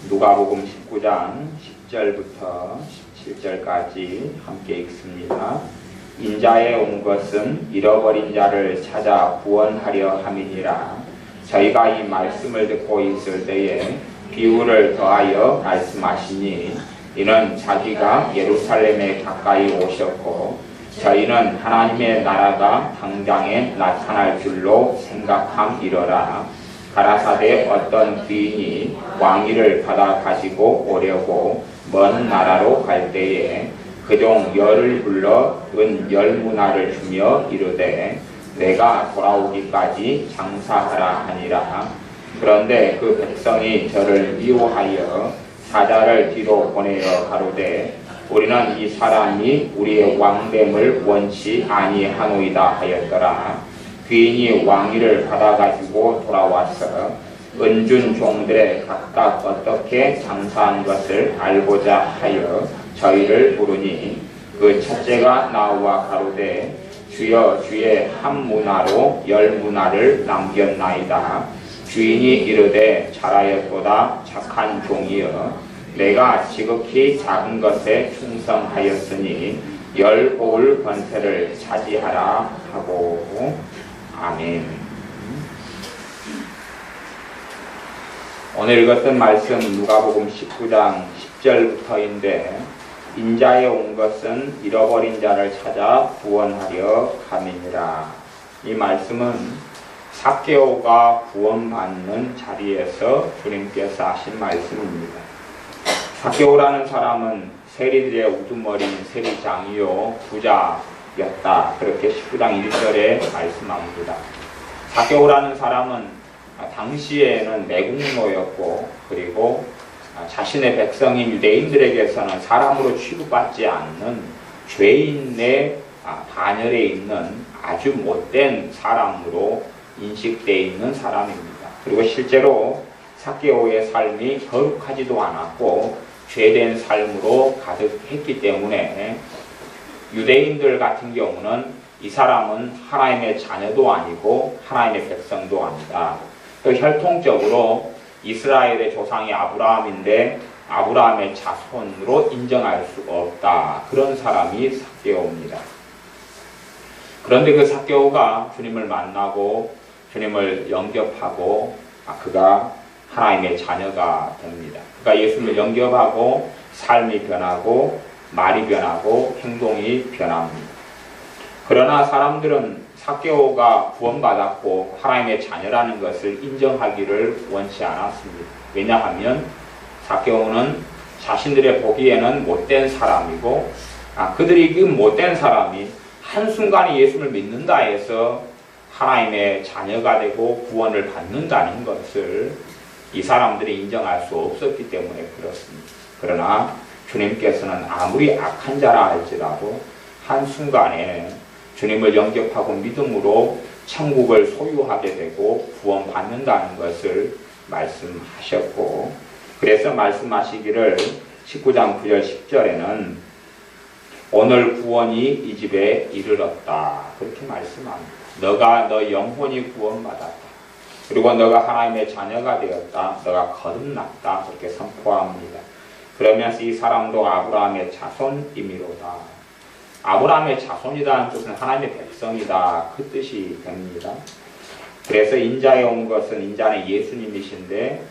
누가복음 19장 10절부터 17절까지 함께 읽습니다. 인자에 온 것은 잃어버린 자를 찾아 구원하려 함이니라. 저희가 이 말씀을 듣고 있을 때에 비유를 더하여 말씀하시니 이는 자기가 예루살렘에 가까이 오셨고 저희는 하나님의 나라가 당장에 나타날 줄로 생각함이러라. 가라사대 어떤 귀인이 왕위를 받아 가지고 오려고 먼 나라로 갈 때에 그종 열을 불러 은 10문화를 주며 이르되 내가 돌아오기까지 장사하라 하니라. 그런데 그 백성이 저를 미워하여 사자를 뒤로 보내어 가로되 우리는 이 사람이 우리의 왕됨을 원치 아니하노이다 하였더라. 귀인이 왕위를 받아가지고 돌아와서 은준 종들의 각각 어떻게 장사한 것을 알고자 하여 저희를 부르니 그 첫째가 나와 가로되 주여 주의 한 문화로 10문화를 남겼나이다. 주인이 이르되 잘하였도다 착한 종이여 내가 지극히 작은 것에 충성하였으니 10보울 권세를 차지하라 하고 아멘. 오늘 읽었던 말씀 누가복음 19장 10절부터인데 인자에 온 것은 잃어버린 자를 찾아 구원하려 함이니라. 이 말씀은 삭개오가 구원받는 자리에서 주님께서 하신 말씀입니다. 삭개오라는 사람은 세리들의 우두머리인 세리장이요 부자였다. 그렇게 19장 1절에 말씀합니다. 삭개오라는 사람은 당시에는 매국노였고 그리고 자신의 백성인 유대인들에게서는 사람으로 취급받지 않는 죄인의 반열에 있는 아주 못된 사람으로 인식되어 있는 사람입니다. 그리고 실제로 삭개오의 삶이 거룩하지도 않았고 죄된 삶으로 가득했기 때문에 유대인들 같은 경우는 이 사람은 하나님의 자녀도 아니고 하나님의 백성도 아니다. 또 혈통적으로 이스라엘의 조상이 아브라함인데 아브라함의 자손으로 인정할 수 없다. 그런 사람이 삭개오입니다. 그런데 그 삭개오가 주님을 만나고 주님을 영접하고 그가 하나님의 자녀가 됩니다. 그러니까 예수님을 영접하고 삶이 변하고 말이 변하고 행동이 변합니다. 그러나 사람들은 삭개오가 구원받았고 하나님의 자녀라는 것을 인정하기를 원치 않았습니다. 왜냐하면 삭개오는 자신들의 보기에는 못된 사람이고 그들이 그 못된 사람이 한순간에 예수를 믿는다 해서 하나님의 자녀가 되고 구원을 받는다는 것을 이 사람들이 인정할 수 없었기 때문에 그렇습니다. 그러나 주님께서는 아무리 악한 자라 할지라도 한순간에 주님을 영접하고 믿음으로 천국을 소유하게 되고 구원받는다는 것을 말씀하셨고 그래서 말씀하시기를 19장 9절 10절에는 오늘 구원이 이 집에 이르렀다. 그렇게 말씀합니다. 너 영혼이 구원받았다. 그리고 너가 하나님의 자녀가 되었다. 너가 거듭났다. 그렇게 선포합니다. 그러면서 이 사람도 아브라함의 자손이미로다. 아브라함의 자손이라는 뜻은 하나님의 백성이다. 그 뜻이 됩니다. 그래서 인자에 온 것은 인자는 예수님이신데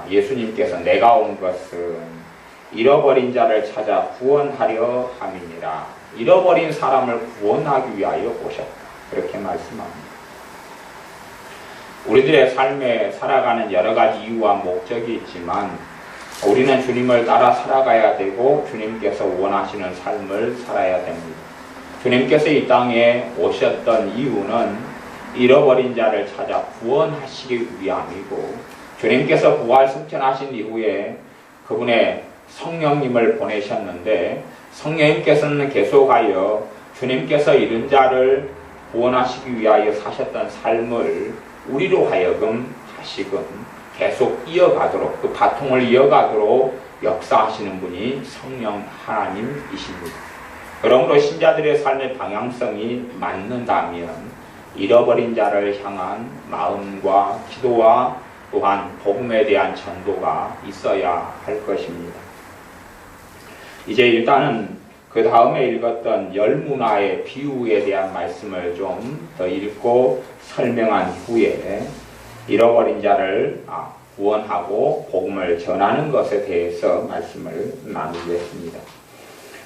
예수님께서 내가 온 것은 잃어버린 자를 찾아 구원하려 함이니라. 잃어버린 사람을 구원하기 위하여 오셨다. 그렇게 말씀합니다. 우리들의 삶에 살아가는 여러 가지 이유와 목적이 있지만 우리는 주님을 따라 살아가야 되고 주님께서 원하시는 삶을 살아야 됩니다. 주님께서 이 땅에 오셨던 이유는 잃어버린 자를 찾아 구원하시기 위함이고 주님께서 부활 승천하신 이후에 그분의 성령님을 보내셨는데 성령님께서는 계속하여 주님께서 이른 자를 구원하시기 위하여 사셨던 삶을 우리로 하여금 다시금 계속 이어가도록 그 바통을 이어가도록 역사하시는 분이 성령 하나님이십니다. 그러므로 신자들의 삶의 방향성이 맞는다면 잃어버린 자를 향한 마음과 기도와 또한 복음에 대한 전도가 있어야 할 것입니다. 이제 일단은 그 다음에 읽었던 열문화의 비유에 대한 말씀을 좀 더 읽고 설명한 후에 잃어버린 자를 구원하고 복음을 전하는 것에 대해서 말씀을 나누겠습니다.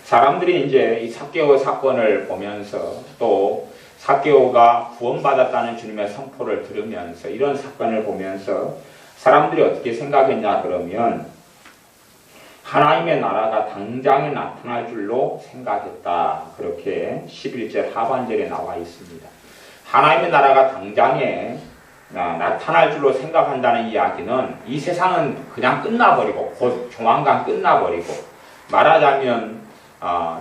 사람들이 이제 이 삭개오 사건을 보면서 또 삭개오가 구원받았다는 주님의 선포를 들으면서 이런 사건을 보면서 사람들이 어떻게 생각했냐 그러면 하나님의 나라가 당장에 나타날 줄로 생각했다. 그렇게 11절 하반절에 나와 있습니다. 하나님의 나라가 당장에 나타날 줄로 생각한다는 이야기는 이 세상은 그냥 끝나버리고 곧 조만간 끝나버리고 말하자면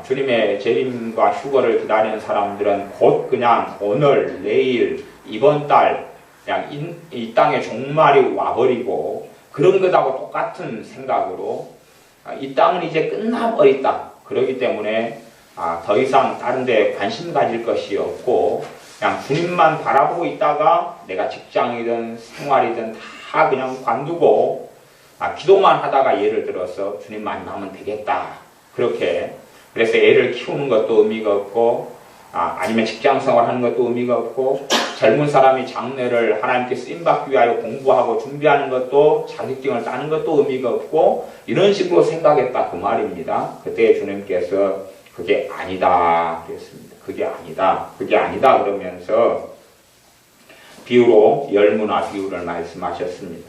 주님의 재림과 휴거를 기다리는 사람들은 곧 그냥 오늘, 내일, 이번 달 그냥 이 땅에 종말이 와버리고 그런 것하고 똑같은 생각으로 이 땅은 이제 끝나버렸다. 그렇기 때문에 더 이상 다른 데 관심 가질 것이 없고 그냥 주님만 바라보고 있다가 내가 직장이든 생활이든 다 그냥 관두고 기도만 하다가 예를 들어서 주님만 만나면 되겠다. 그렇게 그래서 애를 키우는 것도 의미가 없고 아니면 직장 생활하는 것도 의미가 없고 젊은 사람이 장래를 하나님께 쓰임받기 위하여 공부하고 준비하는 것도 자격증을 따는 것도 의미가 없고 이런 식으로 생각했다 그 말입니다. 그때 주님께서 그게 아니다 그랬습니다. 그게 아니다 그러면서 비유로 열문화 비유를 말씀하셨습니다.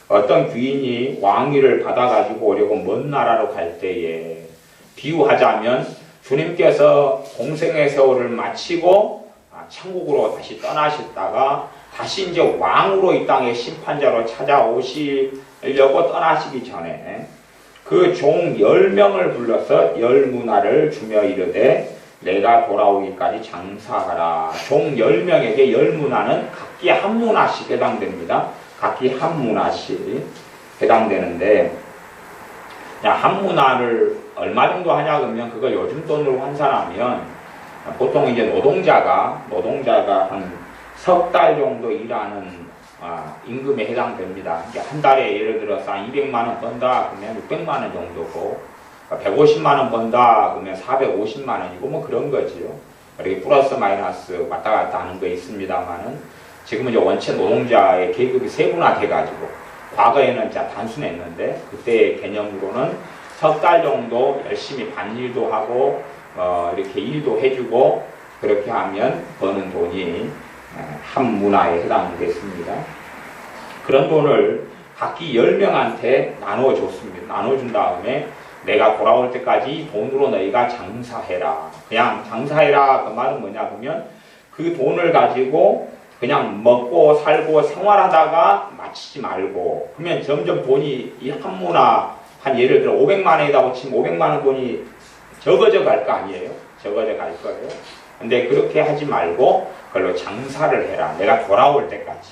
어떤 귀인이 왕위를 받아가지고 오려고 먼 나라로 갈 때에 비유하자면 주님께서 공생의 세월을 마치고 천국으로 다시 떠나셨다가 다시 이제 왕으로 이 땅의 심판자로 찾아오시려고 떠나시기 전에 그 종 10명을 불러서 열문화를 주며 이르되 내가 돌아오기까지 장사하라. 종 10명에게 열문화는 각기 한 문화씩 해당됩니다. 각기 한 문화씩 해당되는데 한 문화를 얼마 정도 하냐 그러면 그걸 요즘 돈으로 환산하면 보통 이제 노동자가 한 석 달 정도 일하는 임금에 해당됩니다. 한 달에 예를 들어서 한 200만 원 번다 그러면 600만 원 정도고 150만 원 번다 그러면 450만 원이고 뭐 그런 거지요. 이렇게 플러스 마이너스 왔다 갔다 하는 거 있습니다만은 지금은 이제 원체 노동자의 계급이 세분화돼 가지고 과거에는 진짜 단순했는데 그때의 개념으로는 석 달 정도 열심히 반일도 하고 이렇게 일도 해주고 그렇게 하면 버는 돈이 한 문화에 해당됐습니다. 그런 돈을 각기 10명한테 나눠줬습니다. 나눠준 다음에 내가 돌아올 때까지 돈으로 너희가 장사해라. 그냥 장사해라 그 말은 뭐냐 그러면 그 돈을 가지고 그냥 먹고 살고 생활하다가 마치지 말고 그러면 점점 돈이 이 한 문화 한 예를 들어 500만 원이라고 치면 500만 원 돈이 적어져 갈 거 아니에요? 적어져 갈 거예요. 근데 그렇게 하지 말고 그걸로 장사를 해라. 내가 돌아올 때까지.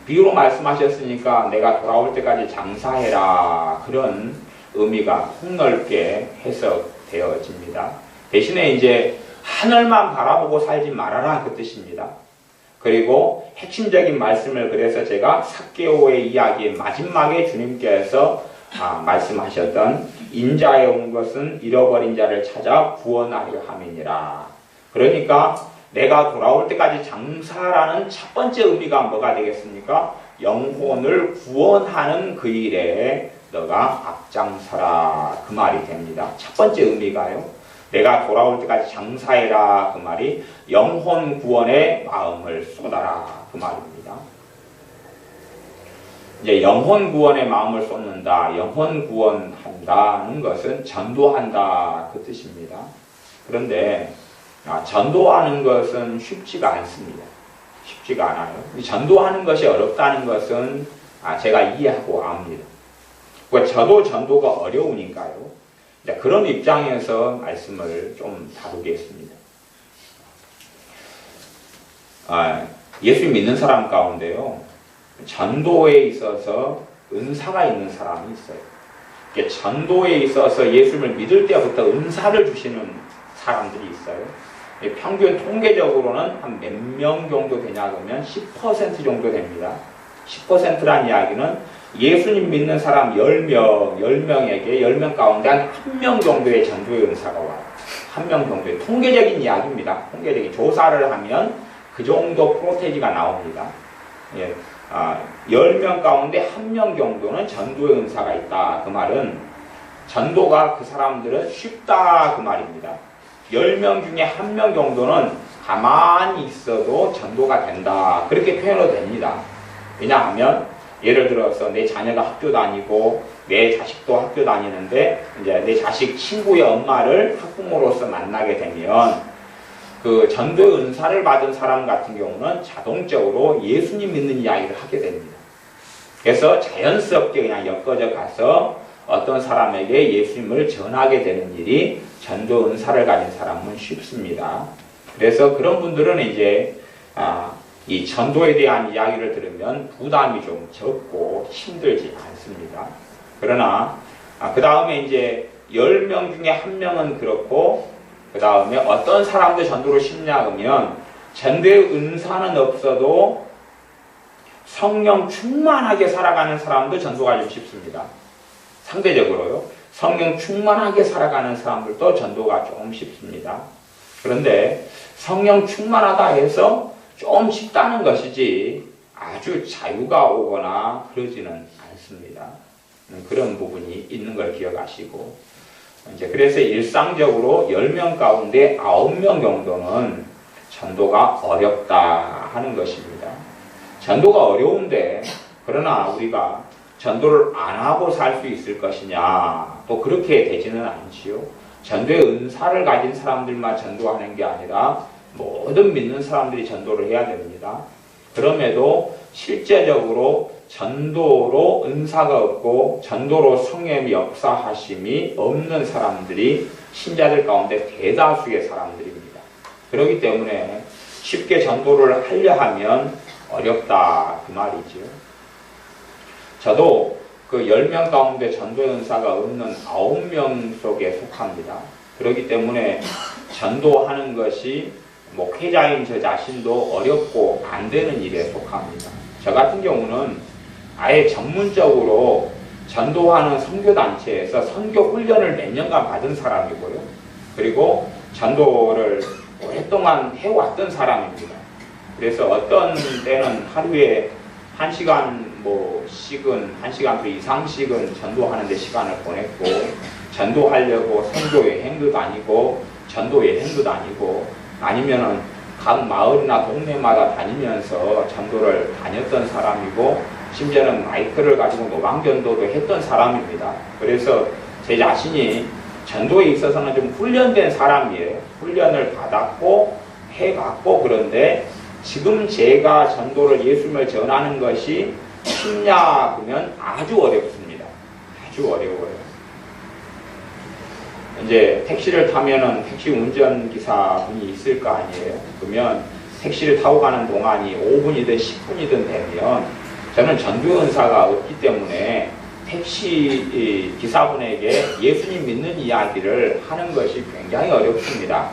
비유로 말씀하셨으니까 내가 돌아올 때까지 장사해라. 그런 의미가 폭넓게 해석되어집니다. 대신에 이제 하늘만 바라보고 살지 말아라 그 뜻입니다. 그리고 핵심적인 말씀을 그래서 제가 삭개오의 이야기의 마지막에 주님께서 말씀하셨던 인자에 온 것은 잃어버린 자를 찾아 구원하려 함이니라. 그러니까 내가 돌아올 때까지 장사라는 첫 번째 의미가 뭐가 되겠습니까? 영혼을 구원하는 그 일에 너가 앞장서라 그 말이 됩니다. 첫 번째 의미가요. 내가 돌아올 때까지 장사해라 그 말이 영혼 구원에 마음을 쏟아라 그 말입니다. 이제 영혼 구원에 마음을 쏟는다, 영혼 구원한다는 것은 전도한다 그 뜻입니다. 그런데 전도하는 것은 쉽지가 않습니다. 쉽지가 않아요. 전도하는 것이 어렵다는 것은 제가 이해하고 압니다. 저도 전도가 어려우니까요. 그런 입장에서 말씀을 좀 다루겠습니다. 예수 믿는 사람 가운데요, 전도에 있어서 은사가 있는 사람이 있어요. 전도에 있어서 예수를 믿을 때부터 은사를 주시는 사람들이 있어요. 평균 통계적으로는 한 몇 명 정도 되냐 그러면 10% 정도 됩니다. 10%란 이야기는 예수님 믿는 사람 10명에게 10명 가운데 한 1명 정도의 전도의 은사가 와요. 1명 정도의 통계적인 이야기입니다. 통계적인 조사를 하면 그 정도 프로테지가 나옵니다. 예, 10명 가운데 1명 정도는 전도의 은사가 있다. 그 말은 전도가 그 사람들은 쉽다 그 말입니다. 10명 중에 1명 정도는 가만히 있어도 전도가 된다. 그렇게 표현도 됩니다. 왜냐하면 예를 들어서 내 자녀가 학교 다니고 내 자식도 학교 다니는데 이제 내 자식 친구의 엄마를 학부모로서 만나게 되면 그 전도의 은사를 받은 사람 같은 경우는 자동적으로 예수님 믿는 이야기를 하게 됩니다. 그래서 자연스럽게 그냥 엮어져 가서 어떤 사람에게 예수님을 전하게 되는 일이 전도 은사를 가진 사람은 쉽습니다. 그래서 그런 분들은 이제 이 전도에 대한 이야기를 들으면 부담이 좀 적고 힘들지 않습니다. 그러나 그 다음에 이제 10명 중에 1명은 그렇고 그 다음에 어떤 사람들 전도를 쉽냐 그러면 전도의 은사는 없어도 성령 충만하게 살아가는 사람도 전도가 좀 쉽습니다. 상대적으로요. 성령 충만하게 살아가는 사람들도 전도가 좀 쉽습니다. 그런데 성령 충만하다 해서 좀 쉽다는 것이지 아주 자유가 오거나 그러지는 않습니다. 그런 부분이 있는 걸 기억하시고 이제 그래서 일상적으로 10명 가운데 9명 정도는 전도가 어렵다 하는 것입니다. 전도가 어려운데 그러나 우리가 전도를 안 하고 살 수 있을 것이냐 또 그렇게 되지는 않지요. 전도의 은사를 가진 사람들만 전도하는 게 아니라 모든 믿는 사람들이 전도를 해야 됩니다. 그럼에도 실제적으로 전도로 은사가 없고 전도로 성령의 역사하심이 없는 사람들이 신자들 가운데 대다수의 사람들입니다. 그렇기 때문에 쉽게 전도를 하려 하면 어렵다 그 말이죠. 저도 그 10명 가운데 전도의 은사가 없는 9명 속에 속합니다. 그렇기 때문에 전도하는 것이 목회자인 저 자신도 어렵고 안 되는 일에 속합니다. 저 같은 경우는 아예 전문적으로 전도하는 선교단체에서 선교 훈련을 몇 년간 받은 사람이고요. 그리고 전도를 오랫동안 해왔던 사람입니다. 그래서 어떤 때는 하루에 1시간 씩은 1시간 이상씩은 전도하는 데 시간을 보냈고 전도하려고 선교 여행도 다니고 전도 여행도 다니고 아니면은 각 마을이나 동네마다 다니면서 전도를 다녔던 사람이고 심지어는 마이크를 가지고 노방전도도 했던 사람입니다. 그래서 제 자신이 전도에 있어서는 좀 훈련된 사람이에요. 훈련을 받았고 해봤고 그런데 지금 제가 전도를 예수님을 전하는 것이 쉽냐 그러면 아주 어렵습니다. 아주 어려워요. 이제 택시를 타면은 택시 운전기사분이 있을 거 아니에요. 그러면 택시를 타고 가는 동안이 5분이든 10분이든 되면 저는 전도 은사가 없기 때문에 택시 기사분에게 예수님 믿는 이야기를 하는 것이 굉장히 어렵습니다.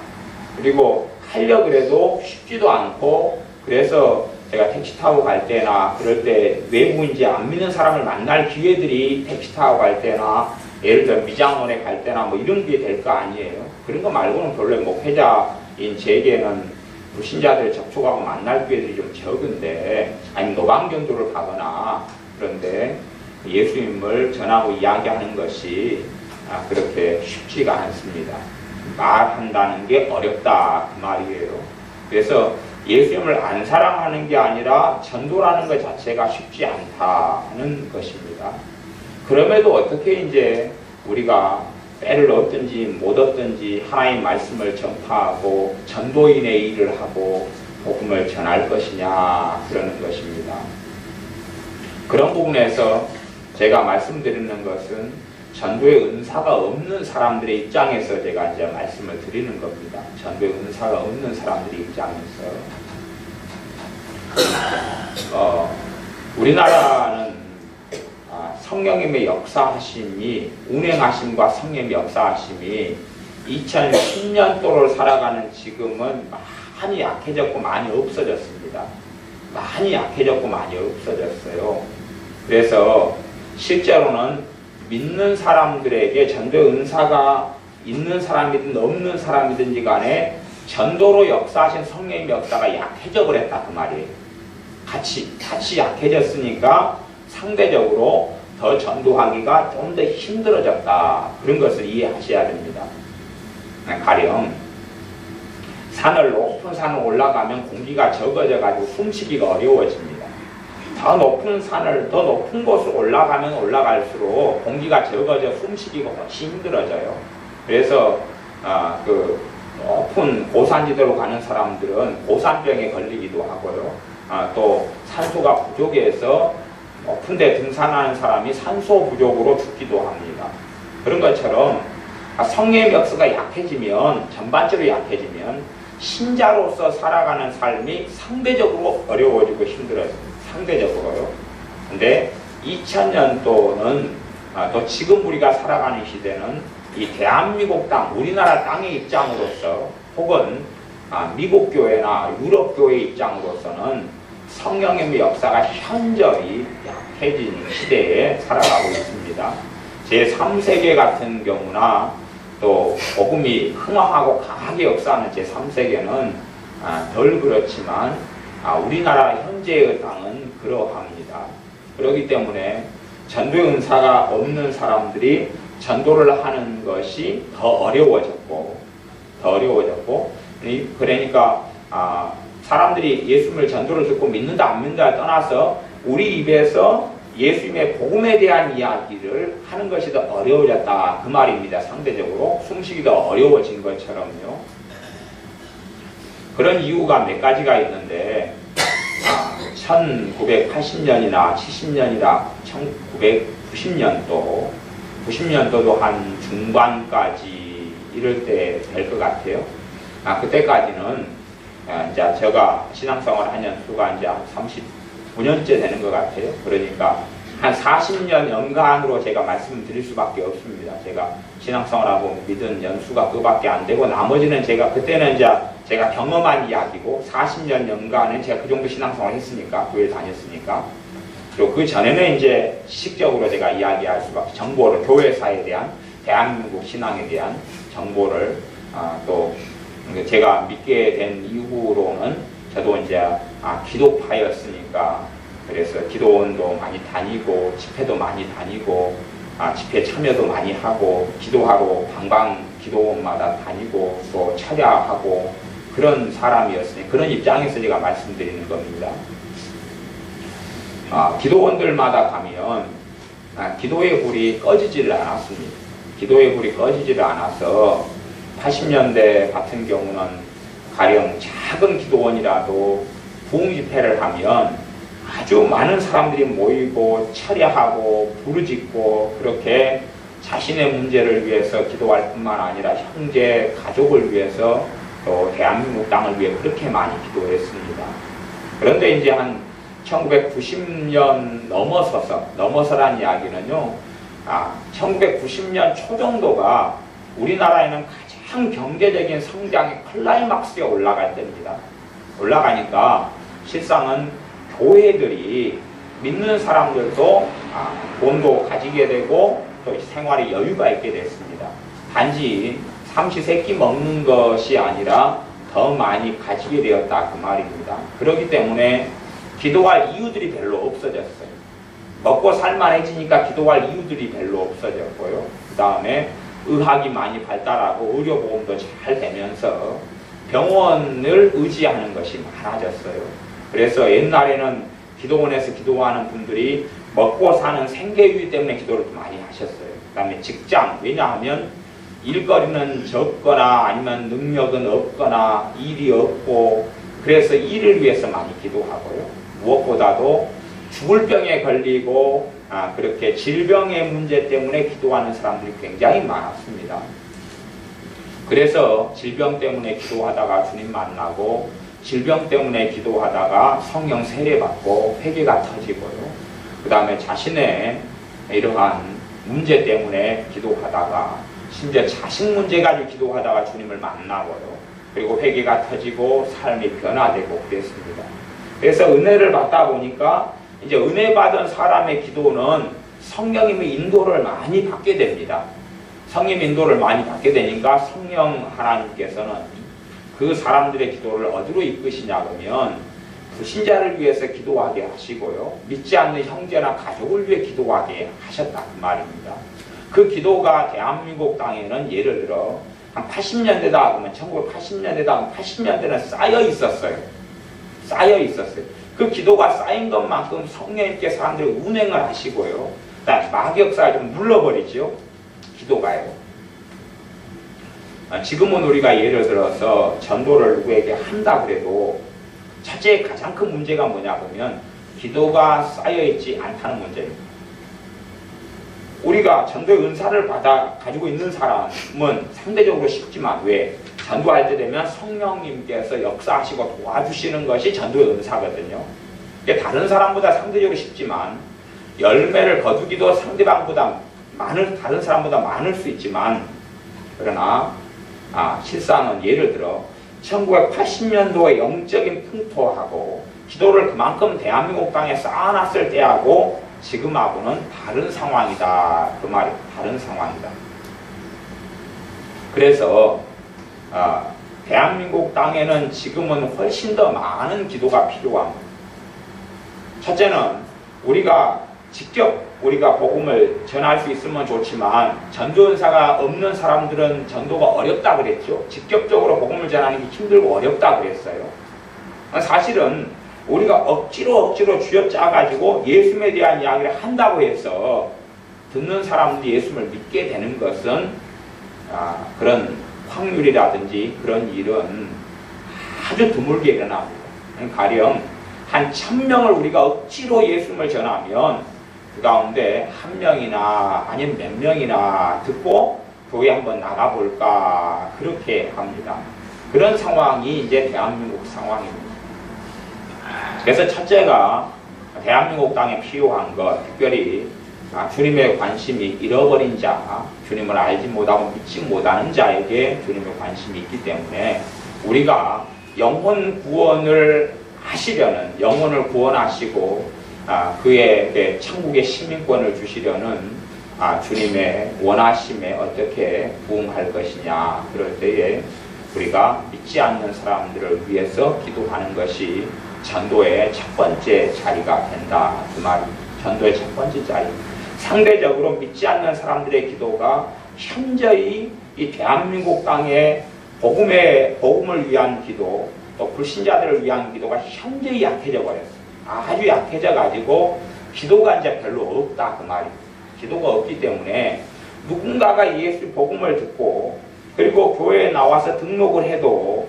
그리고 하려고 해도 쉽지도 않고 그래서 제가 택시 타고 갈 때나 그럴 때 외국인지 안 믿는 사람을 만날 기회들이 택시 타고 갈 때나 예를 들어 미장원에 갈 때나 이런 게 될 거 아니에요. 그런 거 말고는 별로 목회자인 제게는 불신자들 접촉하고 만날 기회들이 좀 적은데 아니면 노방전도를 가거나 그런데 예수님을 전하고 이야기하는 것이 그렇게 쉽지가 않습니다. 말한다는 게 어렵다 그 말이에요. 그래서 예수님을 안 사랑하는 게 아니라 전도라는 것 자체가 쉽지 않다는 것입니다. 그럼에도 어떻게 이제 우리가 때를 얻든지 못 얻든지 하나님의 말씀을 전파하고 전도인의 일을 하고 복음을 전할 것이냐 그러는 것입니다. 그런 부분에서 제가 말씀드리는 것은 전도의 은사가 없는 사람들의 입장에서 제가 이제 말씀을 드리는 겁니다. 전도의 은사가 없는 사람들의 입장에서 우리나라는 성령님의 역사하심이 운행하심과 성령의 역사하심이 2010년도를 살아가는 지금은 많이 약해졌고 많이 없어졌습니다. 많이 약해졌고 많이 없어졌어요. 그래서 실제로는 믿는 사람들에게 전도 은사가 있는 사람이든 없는 사람이든지 간에 전도로 역사하신 성령의 역사가 약해져 버렸다 그 말이에요. 같이 약해졌으니까 상대적으로 더 전도하기가 좀 더 힘들어졌다. 그런 것을 이해하셔야 됩니다. 가령 높은 산을 올라가면 공기가 적어져 가지고 숨쉬기가 어려워집니다. 더 높은 곳을 올라가면 올라갈수록 공기가 적어져 숨쉬기가 훨씬 힘들어져요. 그래서 높은 고산지대로 가는 사람들은 고산병에 걸리기도 하고요. 또 산소가 부족해서 높은 데 등산하는 사람이 산소 부족으로 죽기도 합니다. 그런 것처럼 성령의 역사가 약해지면, 전반적으로 약해지면 신자로서 살아가는 삶이 상대적으로 어려워지고 힘들어집니다. 상대적으로요. 근데 2000년도는 또 지금 우리가 살아가는 시대는 이 대한민국 땅, 우리나라 땅의 입장으로서 혹은 미국 교회나 유럽 교회의 입장으로서는 성령의 역사가 현저히 약해진 시대에 살아가고 있습니다. 제3세계 같은 경우나 또 복음이 흥황하고 강하게 역사하는 제3세계는 덜 그렇지만 우리나라 현재의 땅은 그러합니다. 그렇기 때문에 전도의 은사가 없는 사람들이 전도를 하는 것이 더 어려워졌고 그러니까 사람들이 예수님을 전도를 듣고 믿는다 안 믿는다를 떠나서 우리 입에서 예수님의 복음에 대한 이야기를 하는 것이 더 어려워졌다 그 말입니다. 상대적으로 숨쉬기도 어려워진 것처럼요. 그런 이유가 몇 가지가 있는데 1980년이나 70년이나 1990년도도 한 중반까지 이럴 때 될 것 같아요. 그때까지는 이제 제가 신앙생활 한 연수가 이제 39년째 되는 것 같아요. 그러니까 한 40년 연간으로 제가 말씀드릴 수밖에 없습니다. 제가 신앙생활하고 믿은 연수가 그밖에 안 되고 나머지는 그때는 이제 제가 경험한 이야기고 40년 연간은 제가 그 정도 신앙생활 했으니까 교회 다녔으니까 그리고 그 전에는 이제 지식적으로 제가 이야기할 수밖에 정보를 교회사에 대한 대한민국 신앙에 대한 정보를 또 제가 믿게 된 이후로는 저도 이제 기독파였으니까 그래서 기도원도 많이 다니고 집회도 많이 다니고 집회 참여도 많이 하고 기도하러 방방 기도원마다 다니고 또 철야하고 그런 사람이었으니 그런 입장에서 제가 말씀드리는 겁니다. 기도원들마다 가면 기도의 불이 꺼지지를 않았습니다. 기도의 불이 꺼지지를 않아서 80년대 같은 경우는 가령 작은 기도원이라도 부흥집회를 하면 아주 많은 사람들이 모이고 철야하고 부르짖고 그렇게 자신의 문제를 위해서 기도할 뿐만 아니라 형제, 가족을 위해서 또 대한민국 땅을 위해 그렇게 많이 기도했습니다. 그런데 이제 한 1990년 넘어서란 이야기는요, 1990년 초 정도가 우리나라에는 가장 경제적인 성장의 클라이막스에 올라갈 때입니다. 올라가니까 실상은 교회들이 믿는 사람들도 돈도 가지게 되고 또 생활에 여유가 있게 됐습니다. 단지 삼시세끼 먹는 것이 아니라 더 많이 가지게 되었다 그 말입니다. 그렇기 때문에 기도할 이유들이 별로 없어졌어요. 먹고 살만해지니까 기도할 이유들이 별로 없어졌고요. 그 다음에 의학이 많이 발달하고 의료보험도 잘 되면서 병원을 의지하는 것이 많아졌어요. 그래서 옛날에는 기도원에서 기도하는 분들이 먹고 사는 생계유지 때문에 기도를 많이 하셨어요. 그 다음에 직장, 왜냐하면 일거리는 적거나 아니면 능력은 없거나 일이 없고 그래서 일을 위해서 많이 기도하고요. 무엇보다도 죽을 병에 걸리고 그렇게 질병의 문제 때문에 기도하는 사람들이 굉장히 많았습니다. 그래서 질병 때문에 기도하다가 주님 만나고 질병 때문에 기도하다가 성령 세례받고 회개가 터지고요. 그 다음에 자신의 이러한 문제 때문에 기도하다가 심지어 자식 문제 가지고 기도하다가 주님을 만나고요. 그리고 회개가 터지고 삶이 변화되고 그랬습니다. 그래서 은혜를 받다 보니까 이제 은혜 받은 사람의 기도는 성령님의 인도를 많이 받게 됩니다. 성령 인도를 많이 받게 되니까 성령 하나님께서는 그 사람들의 기도를 어디로 이끄시냐 그러면 불신자를 위해서 기도하게 하시고요. 믿지 않는 형제나 가족을 위해 기도하게 하셨다 그 말입니다. 그 기도가 대한민국 땅에는 예를 들어 한 80년대다 그러면 1980년대다 80년대는 쌓여 있었어요. 쌓여 있었어요. 그 기도가 쌓인 것만큼 성령님께 사람들이 운행을 하시고요. 마귀역사를 좀 눌러버리죠. 기도가요. 지금은 우리가 예를 들어서 전도를 누구에게 한다 그래도 첫째 가장 큰 문제가 뭐냐 보면 기도가 쌓여있지 않다는 문제입니다. 우리가 전도의 은사를 받아 가지고 있는 사람은 상대적으로 쉽지만 왜? 전도할 때 되면 성령님께서 역사하시고 도와주시는 것이 전도의 은사거든요. 다른 사람보다 상대적으로 쉽지만 열매를 거두기도 상대방보다 다른 사람보다 많을 수 있지만 그러나 실상은 예를 들어 1980년도에 영적인 풍토하고 기도를 그만큼 대한민국 땅에 쌓아놨을 때하고 지금하고는 다른 상황이다. 그 말이에요. 다른 상황이다. 그래서 대한민국 땅에는 지금은 훨씬 더 많은 기도가 필요합니다. 첫째는 우리가 복음을 전할 수 있으면 좋지만 전도연사가 없는 사람들은 전도가 어렵다 그랬죠. 직접적으로 복음을 전하는 게 힘들고 어렵다 그랬어요. 사실은 우리가 억지로 쥐어짜가지고 예수에 대한 이야기를 한다고 해서 듣는 사람들이 예수를 믿게 되는 것은 그런 확률이라든지 그런 일은 아주 드물게 일어납니다. 가령 한 1000명을 우리가 억지로 예수를 전하면 그 가운데 1명이나 아니면 몇 명이나 듣고 교회 한번 나가볼까 그렇게 합니다. 그런 상황이 이제 대한민국 상황입니다. 그래서 첫째가 대한민국 땅에 필요한 것, 특별히 주님의 관심이 잃어버린 자, 주님을 알지 못하고 믿지 못하는 자에게 주님의 관심이 있기 때문에 우리가 영혼 구원을 하시려는, 영혼을 구원하시고 그의 천국의 시민권을 주시려는 주님의 원하심에 어떻게 부응할 것이냐. 그럴 때에 우리가 믿지 않는 사람들을 위해서 기도하는 것이 전도의 첫 번째 자리가 된다. 그 말입니다. 전도의 첫 번째 자리. 상대적으로 믿지 않는 사람들의 기도가 현저히 이 대한민국 땅에 복음을 위한 기도, 또 불신자들을 위한 기도가 현저히 약해져 버렸어요. 아주 약해져 가지고 기도가 이제 별로 없다 그 말입니다. 기도가 없기 때문에 누군가가 예수 복음을 듣고 그리고 교회에 나와서 등록을 해도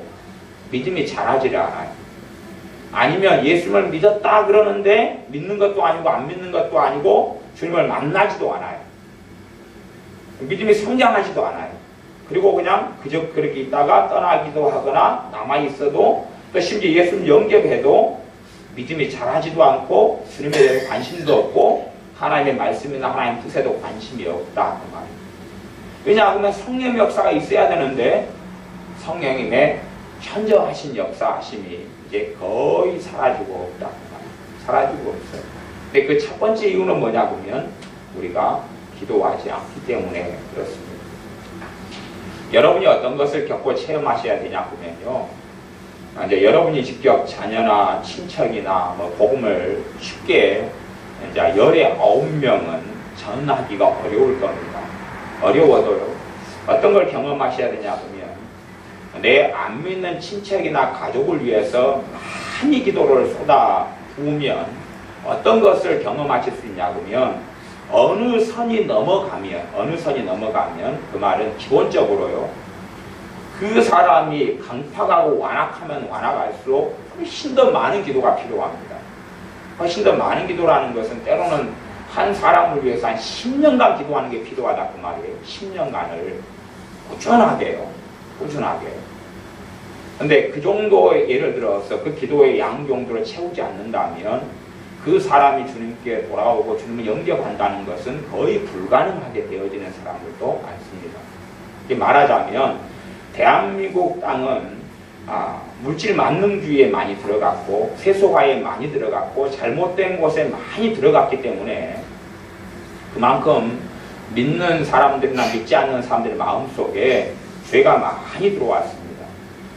믿음이 자라지를 않아요. 아니면 예수를 믿었다 그러는데 믿는 것도 아니고 안 믿는 것도 아니고 주님을 만나지도 않아요. 믿음이 성장하지도 않아요. 그리고 그냥 그저 그렇게 있다가 떠나기도 하거나 남아있어도 또 심지어 예수를 영접해도 믿음이 자라지도 않고 주님에 대한 관심도 없고 하나님의 말씀이나 하나님의 뜻에도 관심이 없다 그 말이에요. 왜냐하면 성령의 역사가 있어야 되는데 성령님의 현저하신 역사하심이 이제 거의 사라지고 없다 그 말이에요. 사라지고 없어요. 근데 그 첫 번째 이유는 뭐냐 보면 우리가 기도하지 않기 때문에 그렇습니다. 여러분이 어떤 것을 겪고 체험하셔야 되냐 보면요. 이제 여러분이 직접 자녀나 친척이나 복음을 쉽게 이제 19명은 전하기가 어려울 겁니다. 어려워도요. 어떤 걸 경험하셔야 되냐 보면 내 안 믿는 친척이나 가족을 위해서 많이 기도를 쏟아 부으면 어떤 것을 경험하실 수 있냐 보면 어느 선이 넘어가면 그 말은 기본적으로요. 그 사람이 강팍하고 완악하면 완악할수록 훨씬 더 많은 기도가 필요합니다. 훨씬 더 많은 기도라는 것은 때로는 한 사람을 위해서 한 10년간 기도하는 게 필요하다 그 말이에요. 10년간을 꾸준하게요. 근데 그 정도의 예를 들어서 그 기도의 양 정도를 채우지 않는다면 그 사람이 주님께 돌아오고 주님을 영접한다는 것은 거의 불가능하게 되어지는 사람들도 많습니다. 말하자면 대한민국 땅은 물질 만능주의에 많이 들어갔고 세속화에 많이 들어갔고 잘못된 곳에 많이 들어갔기 때문에 그만큼 믿는 사람들이나 믿지 않는 사람들의 마음속에 죄가 많이 들어왔습니다.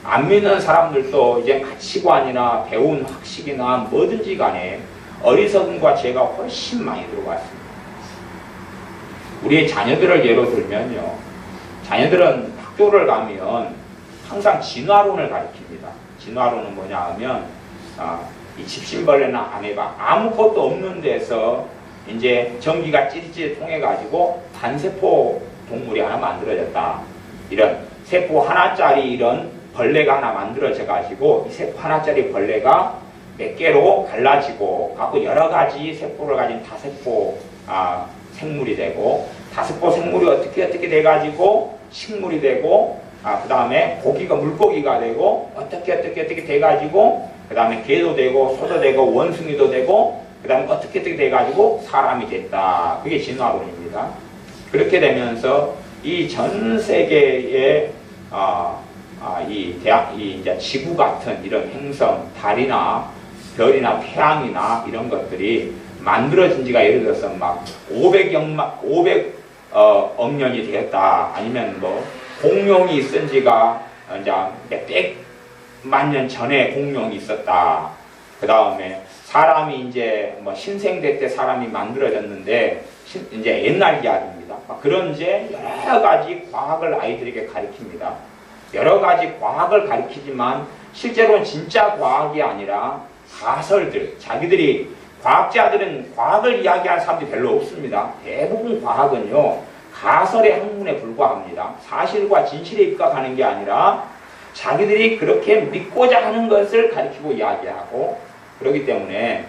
안 믿는 사람들도 이제 가치관이나 배운 학식이나 뭐든지 간에 어리석음과 죄가 훨씬 많이 들어왔습니다. 우리의 자녀들을 예로 들면요. 자녀들은 학교를 가면 항상 진화론을 가르칩니다. 진화론은 뭐냐 하면 이 집신벌레나 아메바 아무것도 없는 데서 이제 전기가 찌릿찌릿 통해 가지고 단세포 동물이 하나 만들어졌다. 이런 세포 하나짜리 이런 벌레가 하나 만들어져 가지고 이 세포 하나짜리 벌레가 몇 개로 갈라지고 갖고 여러 가지 세포를 가진 다세포 생물이 되고 다세포 생물이 어떻게 돼 가지고 식물이 되고 그 다음에 고기가 물고기가 되고 어떻게 돼 가지고 그 다음에 개도 되고 소도 되고 원숭이도 되고 그 다음에 어떻게 돼 가지고 사람이 됐다. 그게 진화론입니다. 그렇게 되면서 이 전 세계의 이 이제 지구 같은 이런 행성, 달이나 별이나 태양이나 이런 것들이 만들어진 지가 예를 들어서 막 500억 년이 되었다. 아니면 뭐 공룡이 있은 지가 이제 몇백만 년 전에 공룡이 있었다. 그 다음에 사람이 이제 뭐 신생대 때 사람이 만들어졌는데 이제 옛날 이야기입니다. 그런 이제 여러 가지 과학을 아이들에게 가르칩니다. 여러 가지 과학을 가르치지만 실제로는 진짜 과학이 아니라 가설들, 자기들이 과학자들은 과학을 이야기하는 사람들이 별로 없습니다. 대부분 과학은요 가설의 학문에 불과합니다. 사실과 진실에 입각하는 게 아니라 자기들이 그렇게 믿고자 하는 것을 가르치고 이야기하고 그렇기 때문에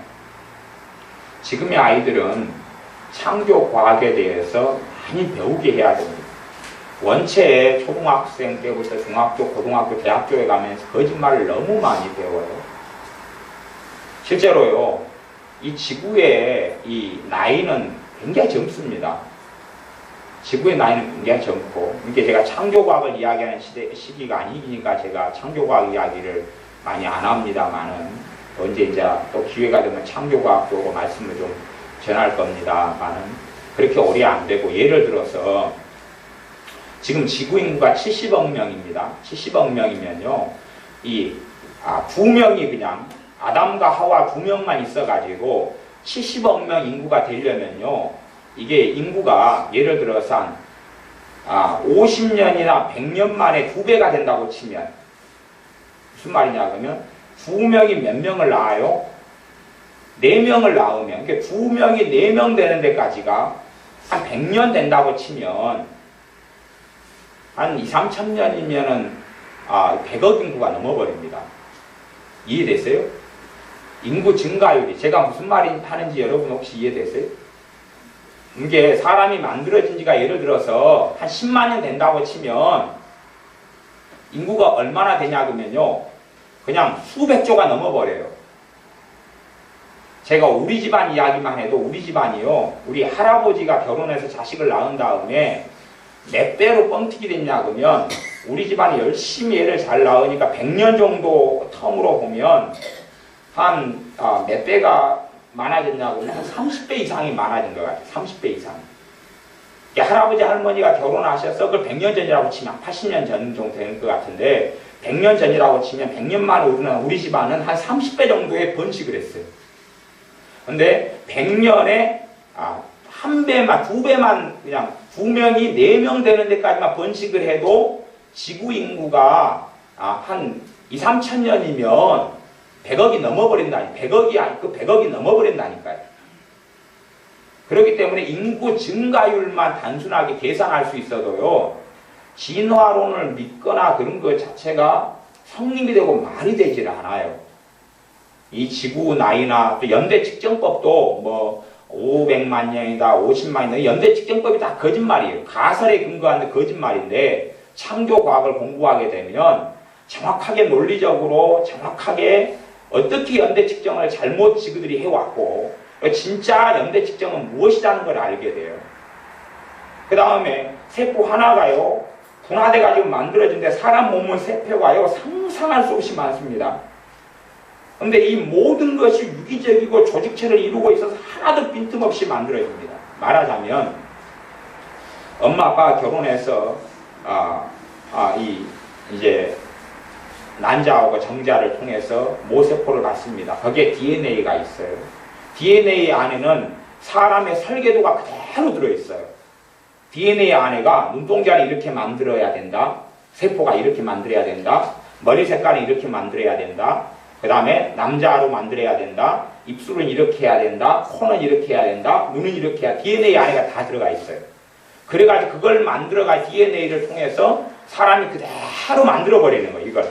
지금의 아이들은 창조 과학에 대해서 많이 배우게 해야 됩니다. 원체 초등학생 때부터 중학교, 고등학교, 대학교에 가면서 거짓말을 너무 많이 배워요. 실제로요, 이 지구의 이 나이는 굉장히 젊습니다. 지구의 나이는 굉장히 젊고, 이게 제가 창조과학을 이야기하는 시기가 아니니까 제가 창조과학 이야기를 많이 안 합니다만은, 언제 이제 또 기회가 되면 창조과학 보고 말씀을 좀 전할 겁니다만은, 그렇게 오래 안 되고, 예를 들어서, 지금 지구 인구가 70억 명입니다. 70억 명이면요, 두 명이 그냥, 아담과 하와 두 명만 있어가지고 70억 명 인구가 되려면요, 이게 인구가 예를 들어서 한 50년이나 100년 만에 2배가 된다고 치면 무슨 말이냐 그러면 2명이 몇 명을 낳아요? 4명을 낳으면 그러니까 2명이 4명 되는 데까지가 한 100년 된다고 치면 한 2, 3천 년이면은 100억 인구가 넘어버립니다. 이해됐어요? 인구 증가율이 제가 무슨 말이 하는지 여러분 혹시 이해되세요? 이게 사람이 만들어진 지가 예를 들어서 한 10만 년 된다고 치면 인구가 얼마나 되냐 그러면요 그냥 수백조가 넘어버려요. 제가 우리 집안 이야기만 해도 우리 집안이요 우리 할아버지가 결혼해서 자식을 낳은 다음에 몇 배로 뻥튀기 됐냐 그러면 우리 집안이 열심히 애를 잘 낳으니까 100년 정도 텀으로 보면 한 몇 배가 많아졌냐고 한 30배 이상이 많아진 것 같아요. 30배 이상. 할아버지 할머니가 결혼하셔서 그걸 100년 전이라고 치면 80년 전 정도 되는 것 같은데 100년 전이라고 치면 100년 만에 우리 집안은 한 30배 정도의 번식을 했어요. 근데 100년에 한 배만, 2배만 그냥 2명이 4명 되는 데까지만 번식을 해도 지구 인구가 한 2, 3천 년이면 100억이 넘어버린다니, 100억이 넘어버린다니까요. 그렇기 때문에 인구 증가율만 단순하게 계산할 수 있어도요, 진화론을 믿거나 그런 것 자체가 성립이 되고 말이 되질 않아요. 이 지구 나이나 또 연대 측정법도 뭐 500만 년이다, 50만 년, 연대 측정법이 다 거짓말이에요. 가설에 근거한 거짓말인데 창조 과학을 공부하게 되면 정확하게 논리적으로 정확하게 어떻게 연대 측정을 잘못 지구들이 해왔고 진짜 연대 측정은 무엇이라는 걸 알게 돼요. 그 다음에 세포 하나가요 분화돼가지고 만들어진데 사람 몸은 세포가요 상상할 수 없이 많습니다. 근데 이 모든 것이 유기적이고 조직체를 이루고 있어서 하나도 빈틈없이 만들어집니다. 말하자면 엄마 아빠가 결혼해서 이제 난자하고 정자를 통해서 모세포를 받습니다. 거기에 DNA가 있어요. DNA 안에는 사람의 설계도가 그대로 들어있어요. DNA 안에가 눈동자를 이렇게 만들어야 된다. 세포가 이렇게 만들어야 된다. 머리 색깔을 이렇게 만들어야 된다. 그 다음에 남자로 만들어야 된다. 입술은 이렇게 해야 된다. 코는 이렇게 해야 된다. 눈은 이렇게 해야 DNA 안에가 다 들어가 있어요. 그래가지고 그걸 만들어가 DNA를 통해서 사람이 그대로 만들어버리는 거예요. 이걸.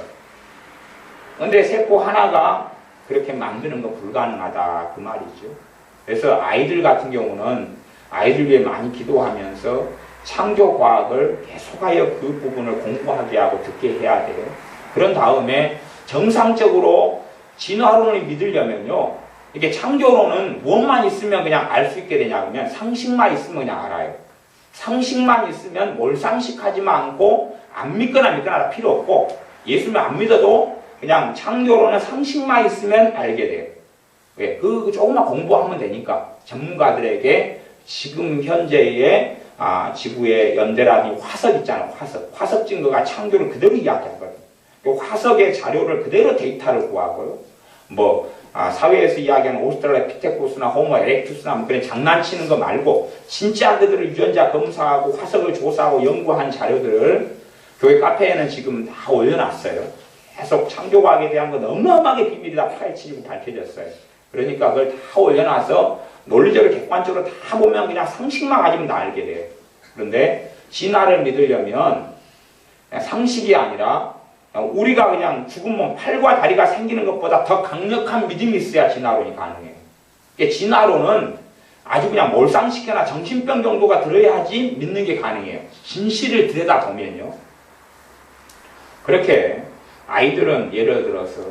근데 세포 하나가 그렇게 만드는 거 불가능하다. 그 말이죠. 그래서 아이들 같은 경우는 아이들 위해 많이 기도하면서 창조과학을 계속하여 그 부분을 공부하게 하고 듣게 해야 돼요. 그런 다음에 정상적으로 진화론을 믿으려면요. 이게 창조론은 무엇만 있으면 그냥 알 수 있게 되냐 그러면 상식만 있으면 그냥 알아요. 상식만 있으면 몰상식하지만 않고 안 믿거나 믿거나 필요 없고 예수를 안 믿어도 그냥 창조론은 상식만 있으면 알게 돼요. 왜? 그 조금만 공부하면 되니까 전문가들에게 지금 현재의 지구의 연대라니 화석 있잖아요. 화석 증거가 창조를 그대로 이야기하거든요. 그 화석의 자료를 그대로 데이터를 구하고요. 사회에서 이야기하는 오스트랄로피테쿠스나 호모 에렉투스나 뭐 그런 장난치는 거 말고 진짜 그들을 유전자 검사하고 화석을 조사하고 연구한 자료들을 교회 카페에는 지금 다 올려놨어요. 계속 창조과학에 대한 건 어마어마하게 비밀이 다 파헤치고 밝혀졌어요. 그러니까 그걸 다 올려놔서 논리적으로 객관적으로 다 보면 그냥 상식만 가지면 다 알게 돼요. 그런데 진화를 믿으려면 상식이 아니라 우리가 그냥 죽은 몸, 팔과 다리가 생기는 것보다 더 강력한 믿음이 있어야 진화론이 가능해요. 진화론은 아주 그냥 몰상식이나 정신병 정도가 들어야지 믿는 게 가능해요. 진실을 들여다보면요. 그렇게 아이들은 예를 들어서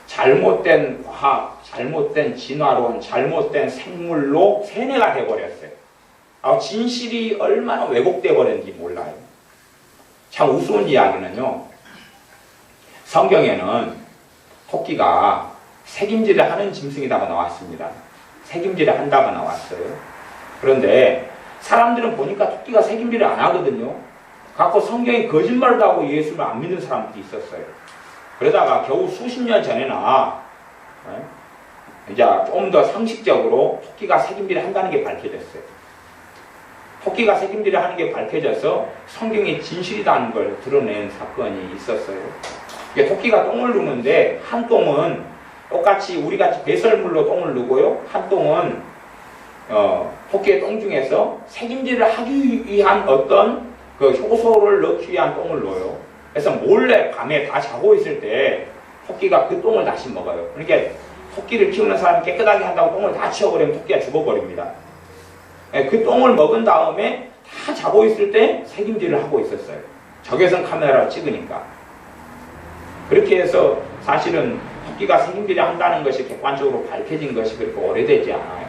잘못된 과학, 잘못된 진화론, 잘못된 생물로 세뇌가 돼버렸어요. 진실이 얼마나 왜곡돼 버렸는지 몰라요. 참 우스운 이야기는요. 성경에는 토끼가 색임질을 하는 짐승이라고 나왔습니다. 색임질을 한다고 나왔어요. 그런데 사람들은 보니까 토끼가 색임질을 안 하거든요. 갖고 성경이 거짓말을 하고 예수를 안 믿는 사람들이 있었어요. 그러다가 겨우 수십 년 전에나 이제 좀 더 상식적으로 토끼가 색임질을 한다는 게 밝혀졌어요. 토끼가 색임질을 하는 게 밝혀져서 성경이 진실이라는 걸 드러낸 사건이 있었어요. 토끼가 똥을 누는데 한 똥은 똑같이 우리같이 배설물로 똥을 누고요. 한 똥은 토끼의 똥 중에서 색임질을 하기 위한 어떤 그 효소를 넣기 위한 똥을 넣어요. 그래서 몰래 밤에 다 자고 있을 때 토끼가 그 똥을 다시 먹어요. 그러니까 토끼를 키우는 사람이 깨끗하게 한다고 똥을 다 치워버리면 토끼가 죽어버립니다. 그 똥을 먹은 다음에 다 자고 있을 때 색임질을 하고 있었어요. 적외선 카메라로 찍으니까. 그렇게 해서 사실은 토끼가 색임질을 한다는 것이 객관적으로 밝혀진 것이 그렇게 오래되지 않아요.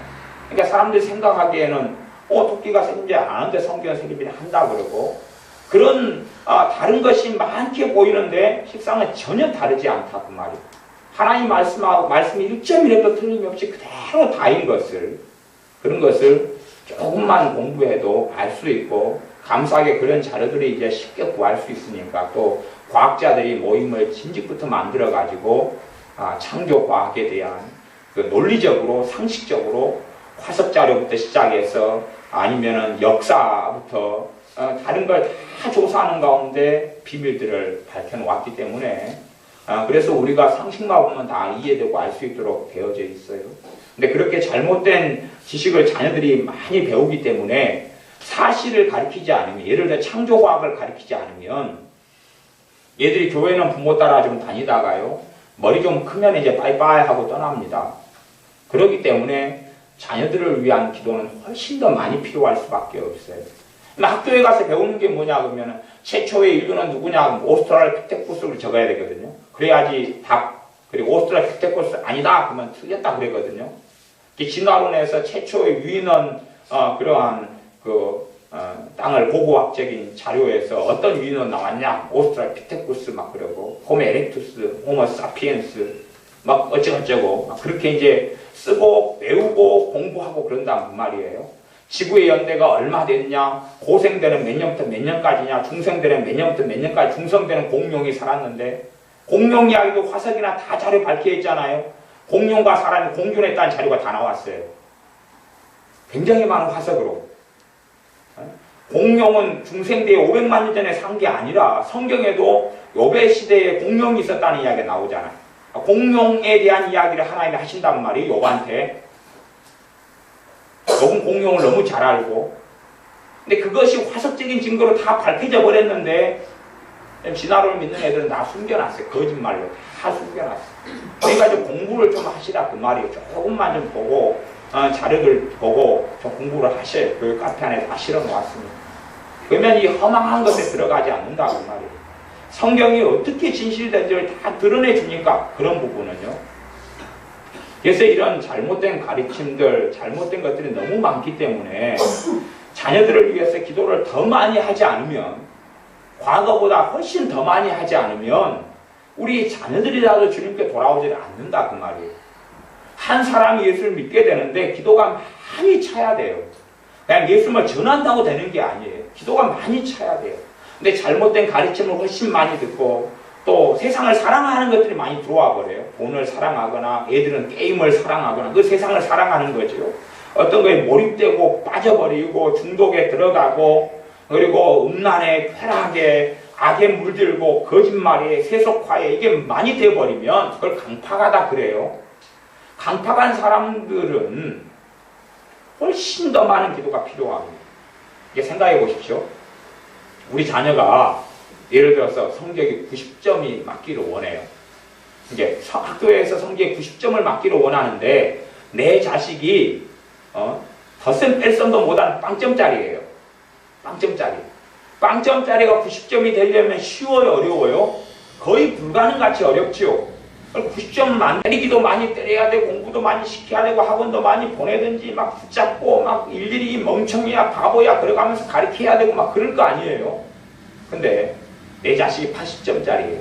그러니까 사람들이 생각하기에는 토끼가 색임질 안 하는데 성경은 색임질을 한다 그러고 그런 다른 것이 많게 보이는데 실상은 전혀 다르지 않다 그 말이에요. 하나님 말씀이 1.1도 틀림없이 그대로 다인 것을 그런 것을 조금만 공부해도 알 수 있고 감사하게 그런 자료들이 이제 쉽게 구할 수 있으니까 또 과학자들이 모임을 진즉부터 만들어 가지고 창조 과학에 대한 그 논리적으로 상식적으로 화석 자료부터 시작해서 아니면은 역사부터 다른 걸 다 조사하는 가운데 비밀들을 밝혀놓았기 때문에 그래서 우리가 상식만 보면 다 이해되고 알 수 있도록 되어져 있어요. 근데 그렇게 잘못된 지식을 자녀들이 많이 배우기 때문에 사실을 가르치지 않으면 예를 들어 창조과학을 가르치지 않으면 얘들이 교회는 부모 따라 좀 다니다가요 머리 좀 크면 이제 빠이빠이 하고 떠납니다. 그렇기 때문에 자녀들을 위한 기도는 훨씬 더 많이 필요할 수밖에 없어요. 학교에 가서 배우는 게 뭐냐 그러면 최초의 인류는 누구냐 오스트랄로피테쿠스를 적어야 되거든요. 그래야지 답. 그리고 오스트랄로피테쿠스 아니다 그러면 틀렸다 그러거든요. 진화론에서 최초의 유인은 그러한 땅을 고고학적인 자료에서 어떤 유인원 나왔냐? 오스트랄피테쿠스 막 그러고 호모 에렉투스, 호모 사피엔스 막 어쩌고저쩌고 막 그렇게 이제 쓰고 배우고 공부하고 그런다는 그 말이에요. 지구의 연대가 얼마 됐냐? 고생대는 몇 년부터 몇 년까지냐? 중생대는 몇 년부터 몇 년까지 중성대는 공룡이 살았는데 공룡 이야기도 화석이나 다 자료 밝혀 있잖아요. 공룡과 사람이 공존했다는 자료가 다 나왔어요. 굉장히 많은 화석으로. 공룡은 중생대에 500만 년 전에 산 게 아니라 성경에도 요배 시대에 공룡이 있었다는 이야기가 나오잖아요. 공룡에 대한 이야기를 하나님이 하신단 말이에요. 욥한테. 욥은 공룡을 너무 잘 알고. 근데 그것이 화석적인 증거로 다 밝혀져 버렸는데 진화론을 믿는 애들은 다 숨겨놨어요. 거짓말로 다 숨겨놨어요. 그러니까 좀 공부를 좀 하시라 그 말이에요. 조금만 좀 보고 자료를 보고 좀 공부를 하셔요. 그 카페 안에 다 실어놓았습니다. 그러면 이 허망한 것에 들어가지 않는다 그 말이에요. 성경이 어떻게 진실된지를 다 드러내 주니까 그런 부분은요. 그래서 이런 잘못된 가르침들, 잘못된 것들이 너무 많기 때문에 자녀들을 위해서 기도를 더 많이 하지 않으면, 과거보다 훨씬 더 많이 하지 않으면 우리 자녀들이라도 주님께 돌아오지 않는다 그 말이에요. 한 사람이 예수를 믿게 되는데 기도가 많이 차야 돼요. 그냥 예수님을 전한다고 되는 게 아니에요. 기도가 많이 차야 돼요. 근데 잘못된 가르침을 훨씬 많이 듣고 또 세상을 사랑하는 것들이 많이 들어와 버려요. 돈을 사랑하거나 애들은 게임을 사랑하거나 그 세상을 사랑하는 거죠. 어떤 거에 몰입되고 빠져버리고 중독에 들어가고 그리고 음란에 쾌락에 악에 물들고 거짓말에 세속화에 이게 많이 돼버리면 그걸 강팍하다 그래요. 강팍한 사람들은 훨씬 더 많은 기도가 필요합니다. 이게 생각해 보십시오. 우리 자녀가 예를 들어서 성적이 90점이 맞기를 원해요. 이제 학교에서 성적이 90점을 맞기를 원하는데 내 자식이 덧셈 뺄셈도 못하는 빵점짜리예요. 빵점짜리. 빵점짜리가 90점이 되려면 쉬워요, 어려워요? 거의 불가능같이 어렵죠. 90점 만들기도 많이 때려야 되고 공부도 많이 시켜야 되고 학원도 많이 보내든지 막 붙잡고 막 일일이 멍청이야 바보야 그래가면서 가르쳐야 되고 막 그럴 거 아니에요. 근데 내 자식이 80점짜리예요.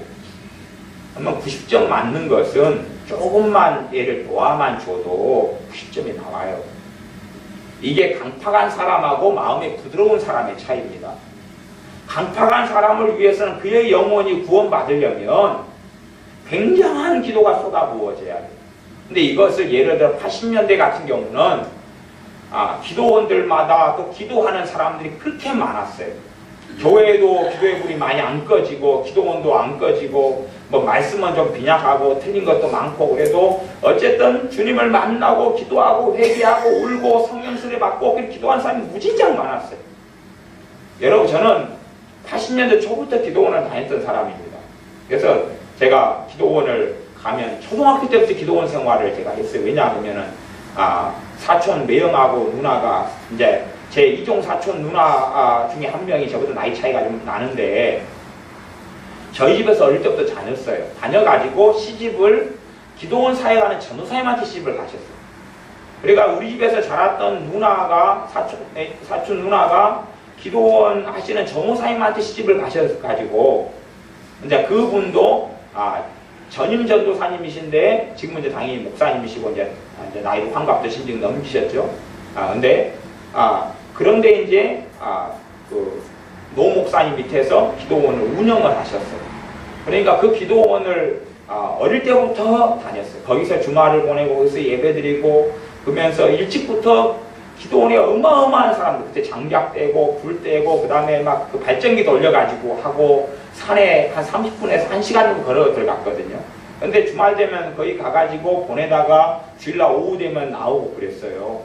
그러면 90점 맞는 것은 조금만 얘를 도와만 줘도 90점이 나와요. 이게 강팍한 사람하고 마음이 부드러운 사람의 차이입니다. 강팍한 사람을 위해서는 그의 영혼이 구원받으려면 굉장한 기도가 쏟아부어져야 돼요. 근데 이것을 예를 들어 80년대 같은 경우는 기도원들마다 또 기도하는 사람들이 그렇게 많았어요. 교회도 기도의 불이 많이 안 꺼지고 기도원도 안 꺼지고 뭐 말씀은 좀 빈약하고 틀린 것도 많고 그래도 어쨌든 주님을 만나고 기도하고 회개하고 울고 성령 세례 받고 그렇게 기도하는 사람이 무진장 많았어요. 여러분 저는 80년대 초부터 기도원을 다녔던 사람입니다. 그래서 제가 기도원을 가면 초등학교 때부터 기도원 생활을 제가 했어요. 왜냐하면은 사촌 매형하고 누나가 이제 제 이종 사촌 누나 중에 한 명이 저보다 나이 차이가 좀 나는데 저희 집에서 어릴 때부터 다녔어요. 다녀가지고 시집을 기도원 사회 가는 전도사님한테 시집을 가셨어요. 그러니까 우리 집에서 자랐던 누나가 사촌 누나가 기도원 하시는 전도사님한테 시집을 가셔가지고 이제 그분도 전임 전도사님이신데 지금은 이제 당연히 목사님이시고 이제 나이도 환갑도 심증 넘기셨죠. 그런데 이제 그 노 목사님 밑에서 기도원을 운영을 하셨어요. 그러니까 그 기도원을 어릴 때부터 다녔어요. 거기서 주말을 보내고 거기서 예배드리고 그러면서 일찍부터 기도원에 어마어마한 사람들 그때 장작 떼고 불 떼고 그 다음에 막 그 발전기 돌려가지고 하고 산에 한 30분에서 1시간 정도 걸어 들어갔거든요. 근데 주말 되면 거기 가가지고 보내다가 주일날 오후 되면 나오고 그랬어요.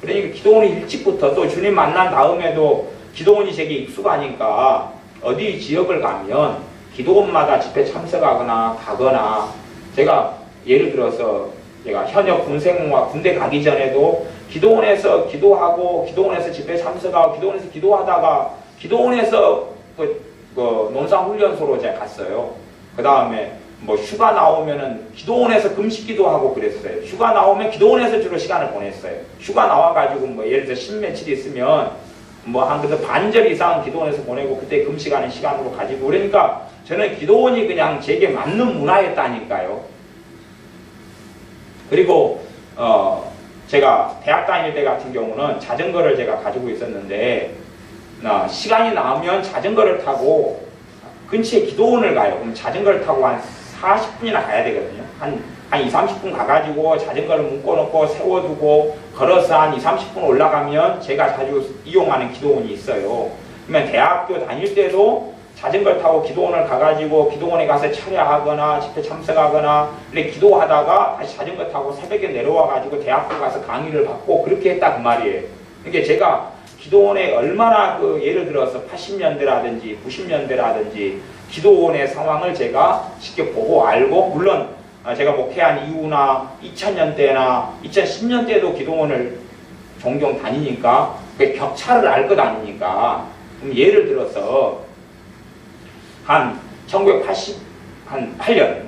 그러니까 기도원이 일찍부터 또 주님 만난 다음에도 기도원이 제게 익숙하니까 어디 지역을 가면 기도원마다 집회 참석하거나 가거나 제가 예를 들어서 제가 현역 군생과 군대 가기 전에도 기도원에서 기도하고 기도원에서 집회 참석하고 기도원에서 기도하다가 기도원에서 논상훈련소로 제가 갔어요. 그 다음에 뭐 휴가 나오면은 기도원에서 금식 기도하고 그랬어요. 휴가 나오면 기도원에서 주로 시간을 보냈어요. 휴가 나와가지고 뭐 예를 들어 10며칠 있으면 뭐 한 그래도 반절 이상 기도원에서 보내고 그때 금식하는 시간으로 가지고 그러니까 저는 기도원이 그냥 제게 맞는 문화였다니까요. 그리고 제가 대학 다닐 때 같은 경우는 자전거를 제가 가지고 있었는데 시간이 나면 자전거를 타고 근처에 기도원을 가요. 그럼 자전거를 타고 한 40분이나 가야 되거든요. 한 2, 30분 가가지고 자전거를 묶어놓고 세워두고 걸어서 한 2, 30분 올라가면 제가 자주 이용하는 기도원이 있어요. 그러면 대학교 다닐 때도 자전거를 타고 기도원을 가가지고 기도원에 가서 철야하거나 집회 참석하거나 근데 기도하다가 다시 자전거 타고 새벽에 내려와가지고 대학교 가서 강의를 받고 그렇게 했다 그 말이에요. 그러니까 제가 기도원에 얼마나 예를 들어서 80년대라든지 90년대라든지 기도원의 상황을 제가 직접 보고 알고 물론 제가 목회한 이후나 2000년대나 2010년대에도 기도원을 종종 다니니까 그 격차를 알 것 아닙니까? 그럼 예를 들어서 한 1988년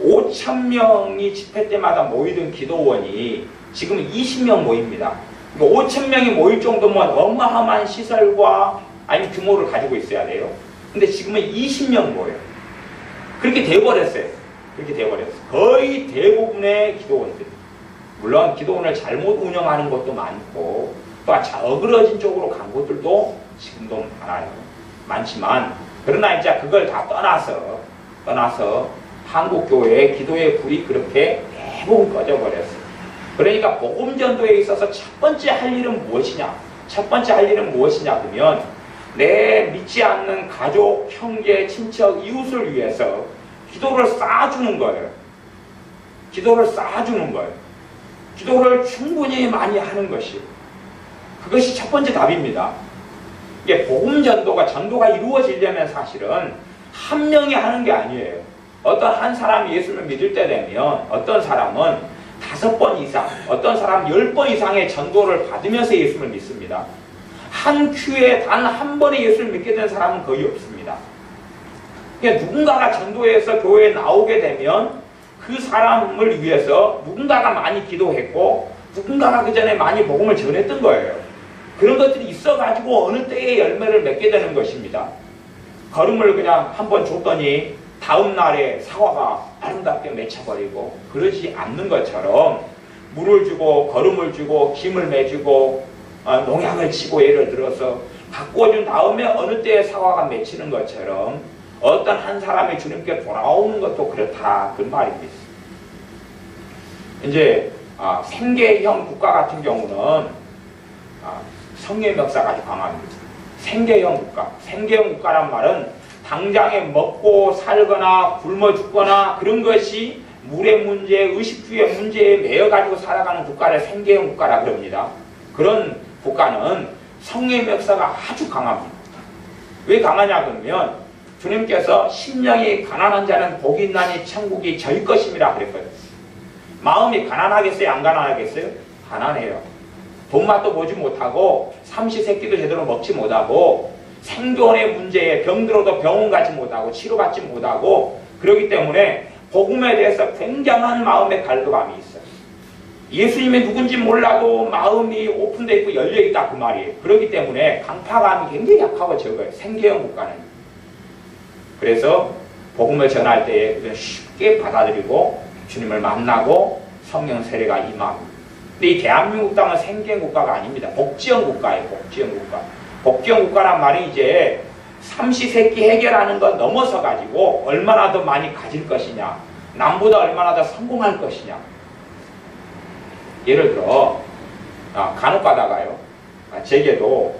5,000명이 집회 때마다 모이던 기도원이 지금 20명 모입니다. 5,000명이 모일 정도면 어마어마한 시설과 아니면 규모를 가지고 있어야 돼요. 근데 지금은 20명 모여요. 그렇게 돼버렸어요. 그렇게 돼버렸어요. 거의 대부분의 기도원들. 물론 기도원을 잘못 운영하는 것도 많고 또 어그러진 쪽으로 간 곳들도 지금도 많아요. 많지만 그러나 이제 그걸 다 떠나서 한국교회의 기도의 불이 그렇게 대부분 꺼져버렸어요. 그러니까 복음전도에 있어서 첫 번째 할 일은 무엇이냐? 첫 번째 할 일은 무엇이냐 그러면 내 믿지 않는 가족, 형제, 친척, 이웃을 위해서 기도를 쌓아주는 거예요. 기도를 쌓아주는 거예요. 기도를 충분히 많이 하는 것이 그것이 첫 번째 답입니다. 이게 전도가 이루어지려면 사실은 한 명이 하는 게 아니에요. 어떤 한 사람이 예수를 믿을 때 되면 어떤 사람은 5번 이상, 어떤 사람은 10번 이상의 전도를 받으면서 예수를 믿습니다. 한 큐에 단 한 번에 예수를 믿게 된 사람은 거의 없습니다. 그러니까 누군가가 전도해서 교회에 나오게 되면 그 사람을 위해서 누군가가 많이 기도했고 누군가가 그 전에 많이 복음을 전했던 거예요. 그런 것들이 있어가지고 어느 때에 열매를 맺게 되는 것입니다. 걸음을 그냥 한 번 줬더니 다음 날에 사과가 아름답게 맺혀버리고 그러지 않는 것처럼 물을 주고 걸음을 주고 김을 매주고 농약을 치고 예를 들어서 바꿔준 다음에 어느 때에 사과가 맺히는 것처럼 어떤 한 사람이 주님께 돌아오는 것도 그렇다 그 말입니다. 이제 생계형 국가 같은 경우는 성령의 역사가 아주 강합니다. 생계형 국가. 생계형 국가란 말은 당장에 먹고 살거나 굶어 죽거나 그런 것이 물의 문제, 의식주의 문제에 매여가지고 살아가는 국가를 생계형 국가라 그럽니다. 그런 국가는 성령의 역사가 아주 강합니다. 왜 강하냐 그러면 주님께서 심령이 가난한 자는 복이 있나니 천국이 저희 것임이라 그랬거든요. 마음이 가난하겠어요? 안 가난하겠어요? 가난해요. 돈맛도 보지 못하고 삼시세끼도 제대로 먹지 못하고 생존의 문제에 병들어도 병원 가지 못하고 치료받지 못하고 그렇기 때문에 복음에 대해서 굉장한 마음의 갈급함이 있어요. 예수님이 누군지 몰라도 마음이 오픈되어 있고 열려있다 그 말이에요. 그렇기 때문에 강파감이 굉장히 약하고 적어요. 생계형 국가는. 그래서 복음을 전할 때에 쉽게 받아들이고 주님을 만나고 성령 세례가 임합니다. 근데 이 대한민국 땅은 생계형 국가가 아닙니다. 복지형 국가예요. 복지형 국가. 복지형 국가란 말이 이제 삼시세끼 해결하는 것 넘어서 가지고 얼마나 더 많이 가질 것이냐, 남보다 얼마나 더 성공할 것이냐. 예를 들어 간혹 가다가요, 제게도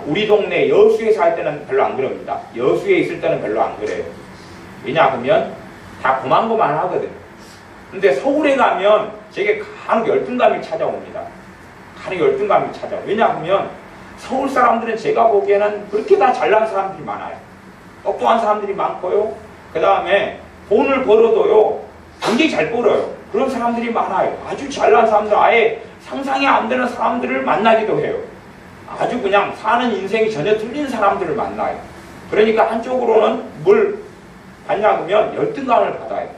우리 동네 여수에 살 때는 별로 안 그럽니다. 여수에 있을 때는 별로 안 그래요. 왜냐 하면 다 고만고만 하거든. 근데 서울에 가면 제게 간혹 열등감이 찾아옵니다. 간혹 열등감이 찾아와요. 왜냐하면 서울 사람들은 제가 보기에는 그렇게 다 잘난 사람들이 많아요. 똑똑한 사람들이 많고요. 그 다음에 돈을 벌어도요 굉장히 잘 벌어요. 그런 사람들이 많아요. 아주 잘난 사람들, 아예 상상이 안 되는 사람들을 만나기도 해요. 아주 그냥 사는 인생이 전혀 틀린 사람들을 만나요. 그러니까 한쪽으로는 뭘 받냐 그러면 열등감을 받아요.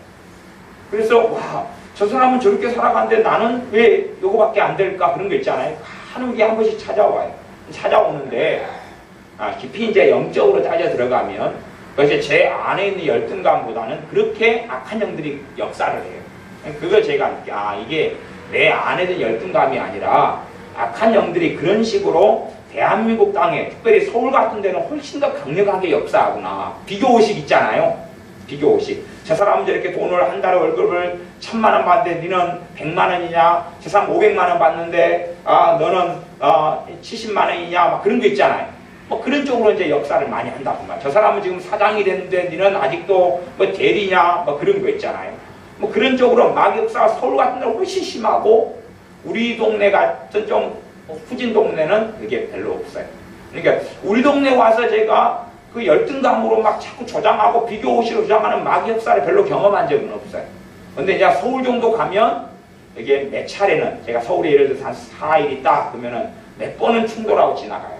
그래서 와, 저 사람은 저렇게 살아가는데 나는 왜 요거밖에 안 될까 그런 거 있잖아요. 하는 게 한 번씩 찾아와요. 찾아오는데 깊이 이제 영적으로 따져 들어가면 그것이 제 안에 있는 열등감보다는 그렇게 악한 영들이 역사를 해요. 그걸 제가 이게 내 안에 있는 열등감이 아니라 악한 영들이 그런 식으로 대한민국 땅에 특별히 서울 같은 데는 훨씬 더 강력하게 역사하구나. 비교의식 있잖아요. 비교의식. 저 사람은 저렇게 돈을 한 달에 월급을 1,000만 원 받는데 너는 100만 원이냐? 저 사람 500만 원 받는데 너는 70만 원이냐? 막 그런 거 있잖아요. 뭐 그런 쪽으로 이제 역사를 많이 한다고 말. 저 사람은 지금 사장이 됐는데 너는 아직도 뭐 대리냐? 뭐 그런 거 있잖아요. 뭐 그런 쪽으로 막 역사가 서울 같은 데는 훨씬 심하고 우리 동네 같은 좀 후진 동네는 그게 별로 없어요. 그러니까 우리 동네 와서 제가 그 열등감으로 막 자꾸 조장하고 비교의식으로 조장하는 마귀 역사를 별로 경험한 적은 없어요. 근데 이제 서울 정도 가면 이게 몇 차례는 제가 서울에 예를 들어서 한 4일 있다 그러면은 몇 번은 충돌하고 지나가요.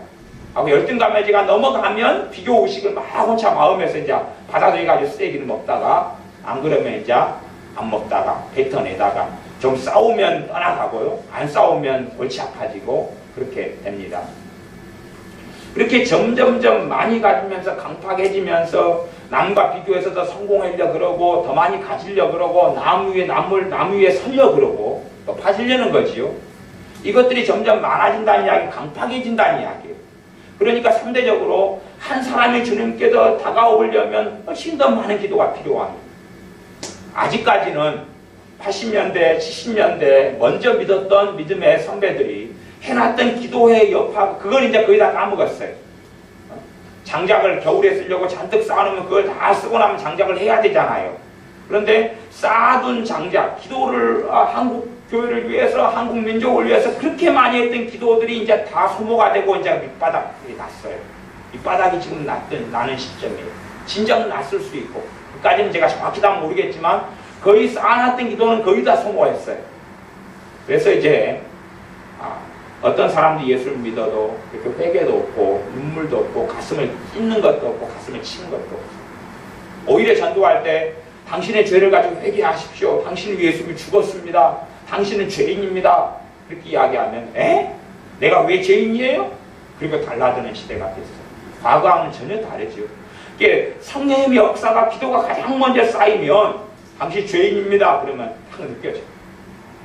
하고 열등감에 제가 넘어가면 비교의식을 막 혼자 마음에서 이제 받아들여가지고 쓰레기를 먹다가 안 그러면 이제 안 먹다가 뱉어내다가 좀 싸우면 떠나가고요. 안 싸우면 골치 아파지고 그렇게 됩니다. 그렇게 점점점 많이 가지면서 강팍해지면서 남과 비교해서 더 성공하려 그러고 더 많이 가지려 그러고 나무 위에 서려 그러고 또 파지려는 거지요. 이것들이 점점 많아진다는 이야기, 강팍해진다는 이야기예요. 그러니까 상대적으로 한 사람이 주님께 더 다가오려면 훨씬 더 많은 기도가 필요합니다. 아직까지는 80년대, 70년대 먼저 믿었던 믿음의 선배들이 해놨던 기도의 여파, 그걸 이제 거의 다 까먹었어요. 장작을 겨울에 쓰려고 잔뜩 쌓아놓으면 그걸 다 쓰고 나면 장작을 해야 되잖아요. 그런데 쌓아둔 장작, 기도를 한국 교회를 위해서, 한국 민족을 위해서 그렇게 많이 했던 기도들이 이제 다 소모가 되고 이제 밑바닥이 났어요. 밑바닥이 지금 나는 시점이에요. 진정 났을 수 있고, 그까지는 제가 정확히 다 모르겠지만 거의 쌓아놨던 기도는 거의 다 소모했어요. 그래서 이제 어떤 사람들이 예수를 믿어도 이렇게 회개도 없고 눈물도 없고 가슴을 찢는 것도 없고 가슴을 치는 것도 없고, 오히려 전도할 때 당신의 죄를 가지고 회개하십시오. 당신은 예수님이 죽었습니다. 당신은 죄인입니다. 그렇게 이야기하면 내가 왜 죄인이에요? 그리고 달라드는 시대가 됐어요. 과거와는 전혀 다르죠. 이게 성령의 역사가 기도가 가장 먼저 쌓이면 당신 죄인입니다. 그러면 딱 느껴져요.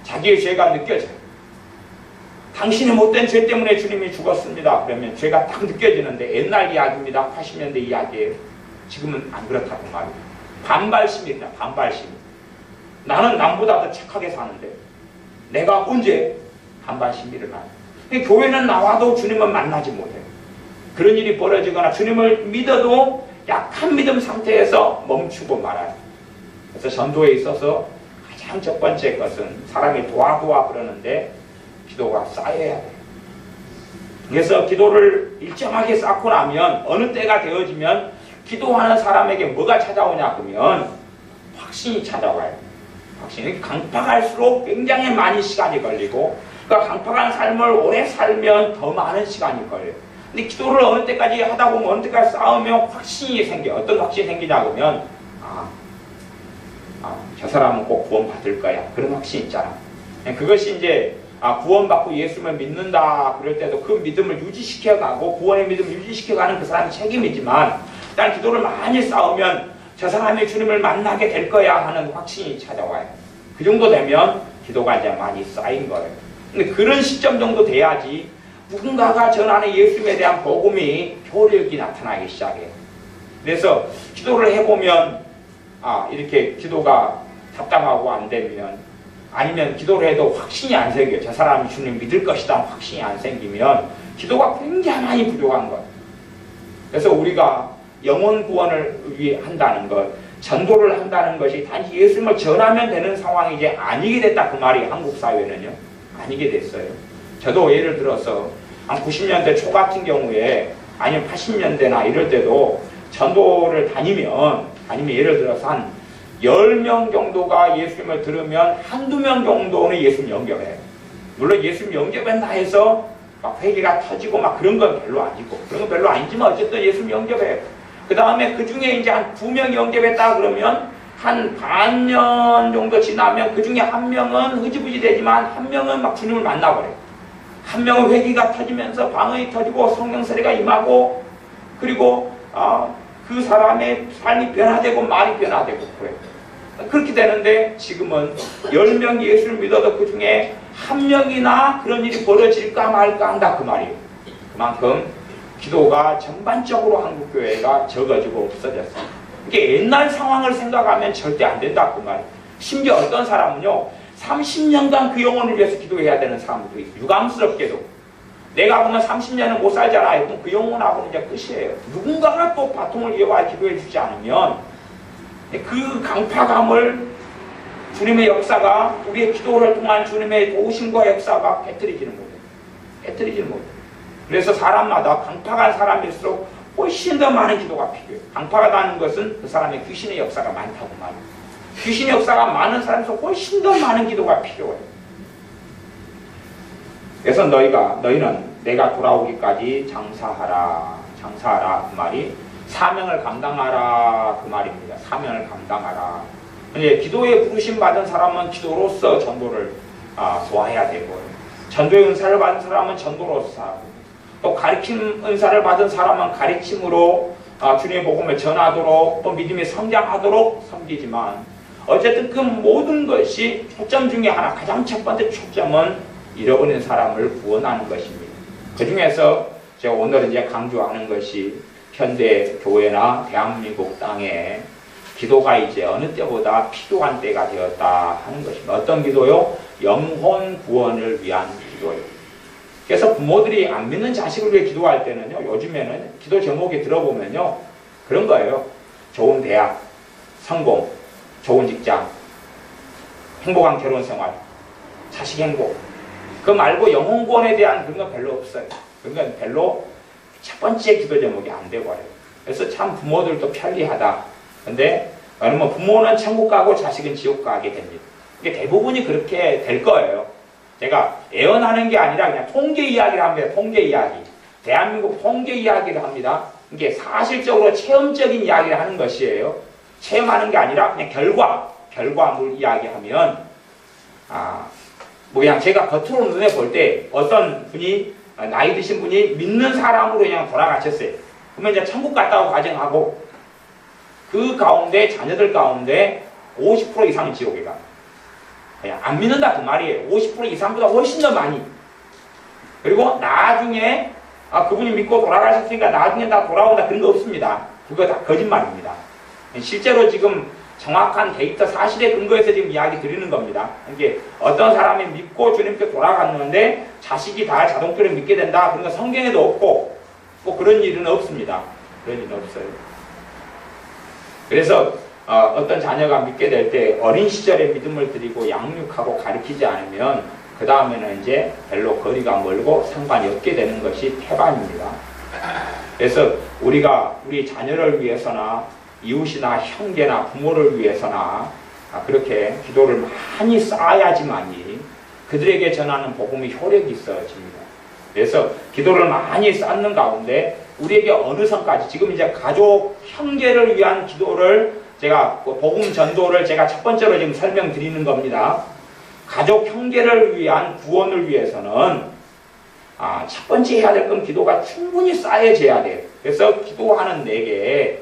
자기의 죄가 느껴져요. 당신의 못된 죄 때문에 주님이 죽었습니다. 그러면 죄가 딱 느껴지는데 옛날 이야기입니다. 80년대 이야기예요. 지금은 안 그렇다고 말이에요. 반발심입니다. 반발심. 나는 남보다 더 착하게 사는데 내가 언제 반발심이 일어나요. 교회는 나와도 주님은 만나지 못해요. 그런 일이 벌어지거나 주님을 믿어도 약한 믿음 상태에서 멈추고 말아요. 그래서 전도에 있어서 가장 첫 번째 것은 사람이 도와 그러는데 기도가 쌓여야 돼요. 그래서 기도를 일정하게 쌓고 나면 어느 때가 되어지면 기도하는 사람에게 뭐가 찾아오냐 그러면 확신이 찾아와요. 확신이 강팍할수록 굉장히 많은 시간이 걸리고, 그러니까 강팍한 삶을 오래 살면 더 많은 시간이 걸려요. 근데 기도를 어느 때까지 하다 보면 어느 때까지 쌓으면 확신이 생겨요. 어떤 확신이 생기냐 그러면 저 사람은 꼭 구원받을 거야. 그런 확신이 있잖아. 그것이 이제 구원받고 예수님을 믿는다 그럴 때도 그 믿음을 유지시켜가고 구원의 믿음을 유지시켜가는 그 사람의 책임이지만, 일단 기도를 많이 쌓으면 저 사람이 주님을 만나게 될 거야 하는 확신이 찾아와요. 그 정도 되면 기도가 이제 많이 쌓인 거예요. 근데 그런 시점 정도 돼야지 누군가가 전하는 예수님에 대한 복음이 효력이 나타나기 시작해요. 그래서 기도를 해보면 이렇게 기도가 답답하고 안 되면, 아니면 기도를 해도 확신이 안 생겨요. 저 사람이 주님 믿을 것이다 확신이 안 생기면 기도가 굉장히 부족한 거예요. 그래서 우리가 영혼 구원을 위해 한다는 것, 전도를 한다는 것이 단지 예수님을 전하면 되는 상황이 이제 아니게 됐다 그 말이 한국 사회는요. 아니게 됐어요. 저도 예를 들어서 한 90년대 초 같은 경우에, 아니면 80년대나 이럴 때도 전도를 다니면 예를 들어서 한 10명 정도가 예수님을 들으면 한두 명 정도는 예수님 영접해요. 물론 예수님 영접한다 해서 막 회개가 터지고 막 그런 건 별로 아니고, 그런 건 별로 아니지만 어쨌든 예수님 영접해요. 그 다음에 그 중에 이제 한 2명 영접했다 그러면 한 반년 정도 지나면 그 중에 한 명은 흐지부지 되지만 한 명은 막 주님을 만나버려요. 한 명의 회개가 터지면서 방언이 터지고 성령 세례가 임하고, 그리고 그 사람의 삶이 변화되고 말이 변화되고 그래요. 그렇게 되는데 지금은 10명 예수를 믿어도 그 중에 한 명이나 그런 일이 벌어질까 말까 한다 그 말이에요. 그만큼 기도가 전반적으로 한국교회가 적어지고 없어졌어요. 이게 옛날 상황을 생각하면 절대 안 된다 그 말이에요. 심지어 어떤 사람은요 30년간 그 영혼을 위해서 기도해야 되는 사람도 있어요. 유감스럽게도 내가 보면 30년은 못 살잖아요. 그럼 그 영혼하고는 이제 끝이에요. 누군가가 또 바통을 이어와 기도해 주지 않으면 그 강팍함을 주님의 역사가 우리의 기도를 통한 주님의 도우심과 역사가 깨뜨리지는 못해요. 깨뜨리지는 못해요. 그래서 사람마다 강팍한 사람일수록 훨씬 더 많은 기도가 필요해요. 강팍하다는 것은 그 사람의 귀신의 역사가 많다고 말해요. 귀신의 역사가 많은 사람에서 훨씬 더 많은 기도가 필요해요. 그래서 너희는 내가 돌아오기까지 장사하라 그 말이 사명을 감당하라 그 말입니다. 사명을 감당하라. 이제 기도에 부르심 받은 사람은 기도로서 전도를 소화해야 되고, 전도의 은사를 받은 사람은 전도로서 하고, 또 가르침 은사를 받은 사람은 가르침으로 주님의 복음을 전하도록 또 믿음이 성장하도록 섬기지만, 어쨌든 그 모든 것이 초점 중에 하나, 가장 첫 번째 초점은 잃어버린 사람을 구원하는 것입니다. 그 중에서 제가 오늘 이제 강조하는 것이 현대 교회나 대한민국 땅에 기도가 이제 어느 때보다 필요한 때가 되었다 하는 것입니다. 어떤 기도요? 영혼 구원을 위한 기도예요. 그래서 부모들이 안 믿는 자식을 위해 기도할 때는요, 요즘에는 기도 제목에 들어보면요, 그런 거예요. 좋은 대학, 성공, 좋은 직장, 행복한 결혼 생활, 자식 행복. 그 말고 영혼 구원에 대한 그런 건 별로 없어요. 그런 건 별로 첫 번째 기도 제목이 안 되고 그래요. 그래서 참 부모들도 편리하다. 근데 그러면 부모는 천국 가고 자식은 지옥 가게 됩니다. 이게 대부분이 그렇게 될 거예요. 제가 애언하는 게 아니라 그냥 통계 이야기를 합니다. 통계 이야기. 대한민국 통계 이야기를 합니다. 이게 사실적으로 체험적인 이야기를 하는 것이에요. 체험하는 게 아니라 그냥 결과물 이야기하면 뭐 그냥 제가 겉으로 눈에 볼 때 어떤 분이 나이 드신 분이 믿는 사람으로 그냥 돌아가셨어요. 그러면 이제 천국 갔다고 가정하고 그 가운데 자녀들 가운데 50% 이상은 지옥에 가. 그냥 안 믿는다 그 말이에요. 50% 이상보다 훨씬 더 많이. 그리고 나중에 그분이 믿고 돌아가셨으니까 나중에 다 돌아온다 그런 거 없습니다. 그거 다 거짓말입니다. 실제로 지금 정확한 데이터 사실에 근거해서 지금 이야기 드리는 겁니다. 이게 어떤 사람이 믿고 주님께 돌아갔는데 자식이 다 자동적으로 믿게 된다. 그런 거 성경에도 없고 꼭 그런 일은 없습니다. 그런 일은 없어요. 그래서 어떤 자녀가 믿게 될 때 어린 시절에 믿음을 드리고 양육하고 가르치지 않으면 그 다음에는 이제 별로 거리가 멀고 상관이 없게 되는 것이 태반입니다. 그래서 우리가 우리 자녀를 위해서나 이웃이나 형제나 부모를 위해서나 그렇게 기도를 많이 쌓아야지만이 그들에게 전하는 복음의 효력이 있어집니다. 그래서 기도를 많이 쌓는 가운데 우리에게 어느 선까지 지금 이제 가족, 형제를 위한 기도를 제가 복음 전도를 제가 첫 번째로 지금 설명드리는 겁니다. 가족, 형제를 위한 구원을 위해서는 첫 번째 해야 될 건 기도가 충분히 쌓여져야 돼요. 그래서 기도하는 내게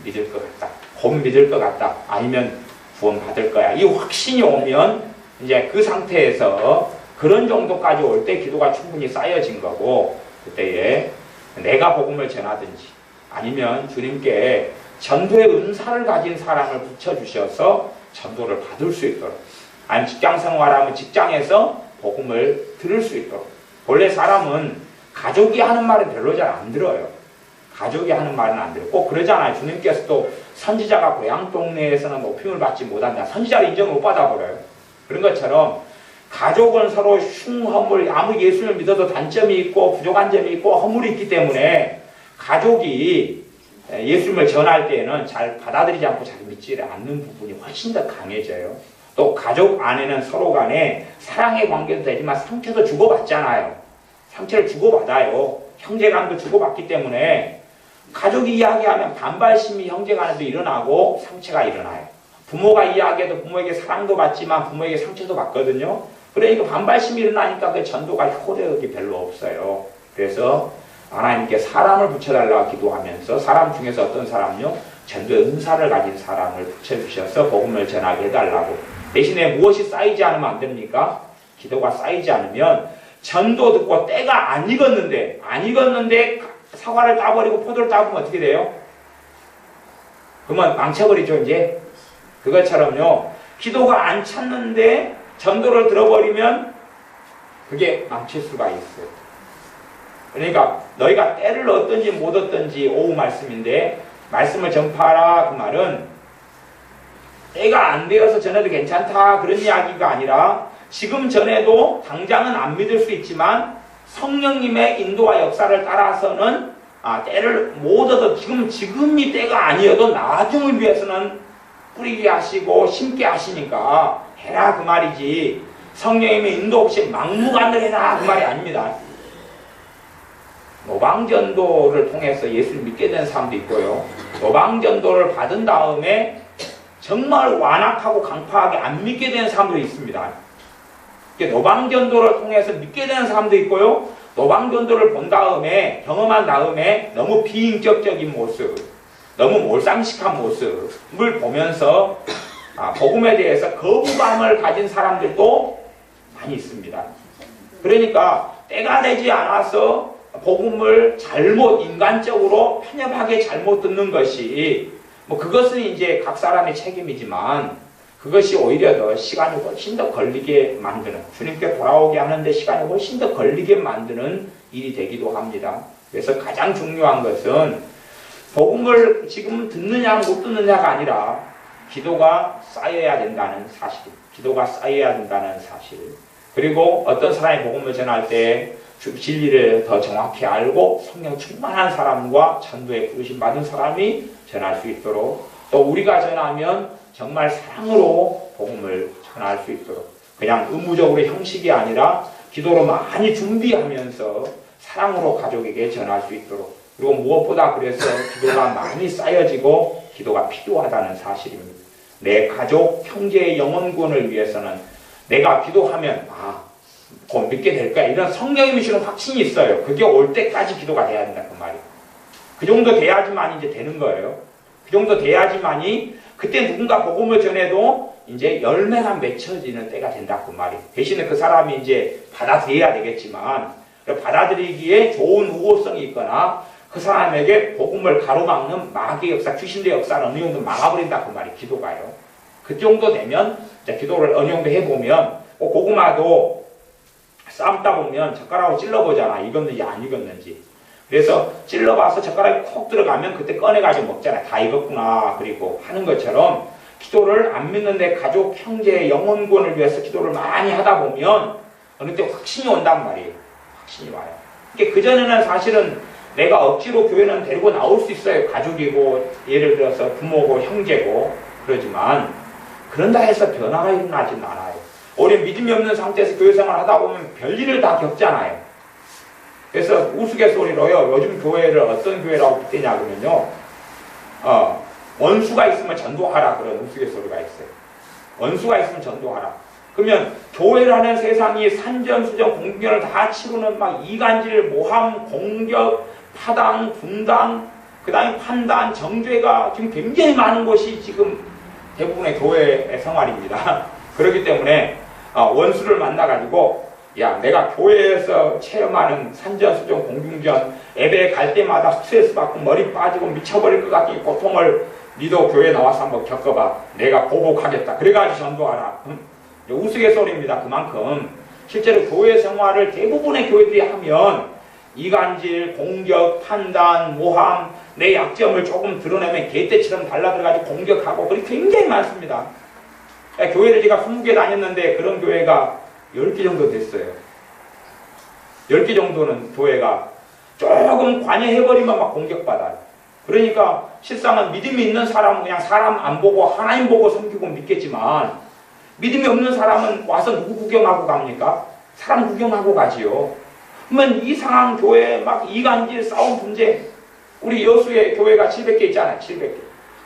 믿을 것 같다. 곧 믿을 것 같다. 아니면 구원 받을 거야. 이 확신이 오면 이제 그 상태에서 그런 정도까지 올 때 기도가 충분히 쌓여진 거고, 그때에 내가 복음을 전하든지 아니면 주님께 전도의 은사를 가진 사람을 붙여주셔서 전도를 받을 수 있도록, 아니면 직장 생활하면 직장에서 복음을 들을 수 있도록. 원래 사람은 가족이 하는 말은 별로 잘 안 들어요. 가족이 하는 말은 안 들어요. 꼭 그러잖아요. 주님께서도 선지자가 고향 동네에서는 높임을 받지 못한다. 선지자를 인정을 못 받아버려요. 그런 것처럼 가족은 서로 흉허물, 아무 예수를 믿어도 단점이 있고 부족한 점이 있고 허물이 있기 때문에 가족이 예수님을 전할 때에는 잘 받아들이지 않고 잘 믿지 않는 부분이 훨씬 더 강해져요. 또 가족 안에는 서로 간에 사랑의 관계도 되지만 상처도 주고받잖아요. 상처를 주고받아요. 형제간도 주고받기 때문에 가족이 이야기하면 반발심이 형제간에도 일어나고 상처가 일어나요. 부모가 이야기해도 부모에게 사랑도 받지만 부모에게 상처도 받거든요. 그러니까 반발심이 일어나니까 그 전도가 효력이 별로 없어요. 그래서 하나님께 사람을 붙여달라고 기도하면서 사람 중에서 어떤 사람요? 전도의 은사를 가진 사람을 붙여주셔서 복음을 전하게 해달라고. 대신에 무엇이 쌓이지 않으면 안 됩니까? 기도가 쌓이지 않으면 전도 듣고 때가 안 익었는데 사과를 따버리고 포도를 따보면 어떻게 돼요? 그러면 망쳐버리죠 이제. 그것처럼요. 기도가 안 찼는데 전도를 들어버리면 그게 망칠 수가 있어요. 그러니까 너희가 때를 얻든지 못 얻든지 오후 말씀인데 말씀을 전파하라 그 말은 때가 안 되어서 전해도 괜찮다 그런 이야기가 아니라 지금 전에도 당장은 안 믿을 수 있지만 성령님의 인도와 역사를 따라서는 때를 못 얻어도 지금이 때가 아니어도 나중을 위해서는 뿌리게 하시고 심게 하시니까 해라 그 말이지 성령님의 인도 없이 막무가내로 해라 그 말이 아닙니다. 노방전도를 통해서 예수를 믿게 된 사람도 있고요. 노방전도를 받은 다음에 정말 완악하고 강팍하게 안 믿게 된 사람도 있습니다. 노방전도를 통해서 믿게 되는 사람도 있고요. 노방전도를 본 다음에 경험한 다음에 너무 비인격적인 모습, 너무 몰상식한 모습을 보면서 복음에 대해서 거부감을 가진 사람들도 많이 있습니다. 그러니까 때가 되지 않아서 복음을 인간적으로 편협하게 잘못 듣는 것이 그것은 이제 각 사람의 책임이지만 그것이 오히려 더 시간이 훨씬 더 걸리게 만드는 주님께 돌아오게 하는데 시간이 훨씬 더 걸리게 만드는 일이 되기도 합니다. 그래서 가장 중요한 것은 복음을 지금 듣느냐 못 듣느냐가 아니라 기도가 쌓여야 된다는 사실, 기도가 쌓여야 된다는 사실. 그리고 어떤 사람이 복음을 전할 때 진리를 더 정확히 알고 성령 충만한 사람과 전도에 부르심 받은 사람이 전할 수 있도록 또 우리가 전하면 정말 사랑으로 복음을 전할 수 있도록 그냥 의무적으로 형식이 아니라 기도로 많이 준비하면서 사랑으로 가족에게 전할 수 있도록 그리고 무엇보다 그래서 기도가 많이 쌓여지고 기도가 필요하다는 사실입니다. 내 가족, 형제의 영혼구원을 위해서는 내가 기도하면 곧 믿게 될 거야 이런 성령님이 주는 확신이 있어요. 그게 올 때까지 기도가 돼야 된다 그 말이에요. 그 정도 돼야지만 이제 되는 거예요. 그 정도 돼야지만이 그때 누군가 복음을 전해도 이제 열매가 맺혀지는 때가 된다 그 말이에요. 대신에 그 사람이 이제 받아들여야 되겠지만 받아들이기에 좋은 우호성이 있거나 그 사람에게 복음을 가로막는 마귀의 역사, 귀신의 역사를 어느 정도 막아버린다 그 말이에요. 기도가요. 그 정도 되면 기도를 어느 정도 해보면 고구마도 삶다 보면 젓가락으로 찔러보잖아. 익었는지 안 익었는지. 그래서 찔러봐서 젓가락이 콕 들어가면 그때 꺼내가지고 먹잖아. 다 익었구나. 그리고 하는 것처럼 기도를 안 믿는데 가족, 형제, 영혼구원을 위해서 기도를 많이 하다 보면 어느 때 확신이 온단 말이에요. 확신이 와요. 그전에는 사실은 내가 억지로 교회는 데리고 나올 수 있어요. 가족이고 예를 들어서 부모고 형제고 그러지만 그런다 해서 변화가 일어나진 않아요. 우리 믿음이 없는 상태에서 교회 생활 하다 보면 별일을 다 겪잖아요. 그래서 우스갯소리로요. 요즘 교회를 어떤 교회라고 붙이냐 그러면요. 원수가 있으면 전도하라 그런 우스갯소리가 있어요. 원수가 있으면 전도하라. 그러면 교회라는 세상이 산전수전 공경을 다 치고는 막 이간질, 모함, 공격, 파당, 분당, 그 다음에 판단, 정죄가 지금 굉장히 많은 곳이 지금 대부분의 교회의 생활입니다. 그렇기 때문에 원수를 만나가지고 야 내가 교회에서 체험하는 산전수전 공중전 예배 갈 때마다 스트레스 받고 머리 빠지고 미쳐버릴 것 같은 고통을 니도 교회 나와서 한번 겪어봐. 내가 보복하겠다. 그래가지고 전도하라. 우스갯소리입니다. 그만큼 실제로 교회 생활을 대부분의 교회들이 하면 이간질, 공격, 판단, 모함, 내 약점을 조금 드러내면 개떼처럼 달라들어가지고 공격하고 그게 굉장히 많습니다. 교회를 제가 20개 다녔는데 그런 교회가 10개 정도 됐어요. 10개 정도는 교회가 조금 관여해버리면 막 공격받아요. 그러니까 실상은 믿음이 있는 사람은 그냥 사람 안 보고 하나님 보고 섬기고 믿겠지만 믿음이 없는 사람은 와서 누구 구경하고 갑니까? 사람 구경하고 가지요. 그러면 이상한 교회 막 이간질 싸움 분쟁 우리 여수의 교회가 700개 있잖아요.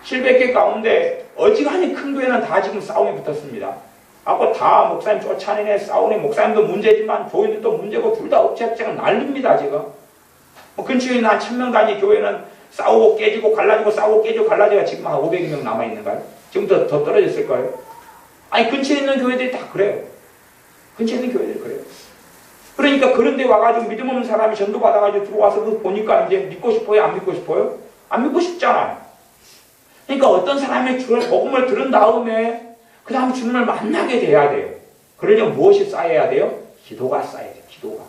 700개 가운데 어지간히 큰 교회는 다 지금 싸움이 붙었습니다. 아까 다 목사님 쫓아내네, 싸우네, 목사님도 문제지만 교인들도 문제고 둘 다 억지학자가 난립니다, 지금. 뭐 근처에 있는 한 1000명 단위 교회는 싸우고 깨지고 갈라지고 싸우고 깨지고 갈라지고 지금 한 500명 남아있는가요? 지금 더 떨어졌을 거예요? 아니, 근처에 있는 교회들이 다 그래요. 근처에 있는 교회들이 그래요. 그러니까 그런 데 와가지고 믿음 없는 사람이 전도 받아가지고 들어와서 그거 보니까 이제 믿고 싶어요? 안 믿고 싶어요? 안 믿고 싶잖아요. 그러니까 어떤 사람의 주를 복음을 들은 다음에 그 다음 주님을 만나게 돼야 돼요. 그러려면 무엇이 쌓여야 돼요? 기도가 쌓여야 돼요. 기도가.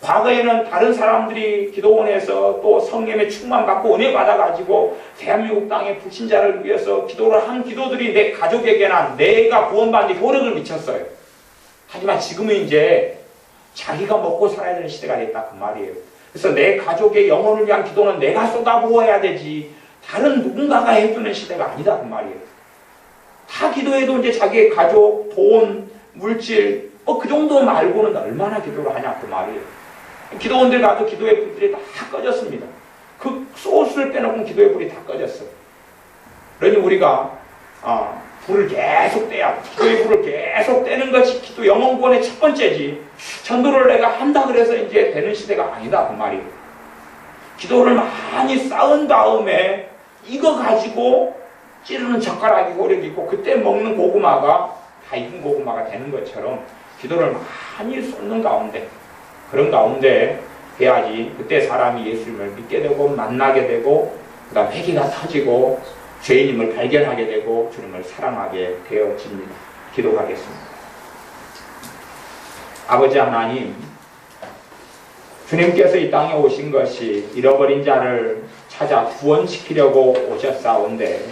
과거에는 다른 사람들이 기도원에서 또 성령의 충만 받고 은혜 받아가지고 대한민국 땅의 불신자를 위해서 기도를 한 기도들이 내 가족에게나 내가 구원받는 데 효력을 미쳤어요. 하지만 지금은 이제 자기가 먹고 살아야 되는 시대가 됐다 그 말이에요. 그래서 내 가족의 영혼을 위한 기도는 내가 쏟아부어야 되지 다른 누군가가 해주는 시대가 아니다 그 말이에요. 다 기도해도 이제 자기의 가족, 돈, 물질 그 정도 말고는 얼마나 기도를 하냐 그 말이에요. 기도원들 가도 기도의 불들이 다 꺼졌습니다. 그 소스를 빼놓고 기도의 불이 다 꺼졌어요. 그러니 우리가 불을 계속 떼야 돼. 기도의 불을 계속 떼는 것이 기도 영혼구원의 첫 번째지. 전도를 내가 한다 그래서 이제 되는 시대가 아니다 그 말이에요. 기도를 많이 쌓은 다음에 이거 가지고 찌르는 젓가락이 효력이 있고 그때 먹는 고구마가 다 익은 고구마가 되는 것처럼 기도를 많이 쏟는 가운데 그런 가운데 해야지 그때 사람이 예수님을 믿게 되고 만나게 되고 그 다음 회개가 터지고 죄인임을 발견하게 되고 주님을 사랑하게 되어집니다. 기도하겠습니다. 아버지 하나님, 주님께서 이 땅에 오신 것이 잃어버린 자를 찾아 구원시키려고 오셨사온데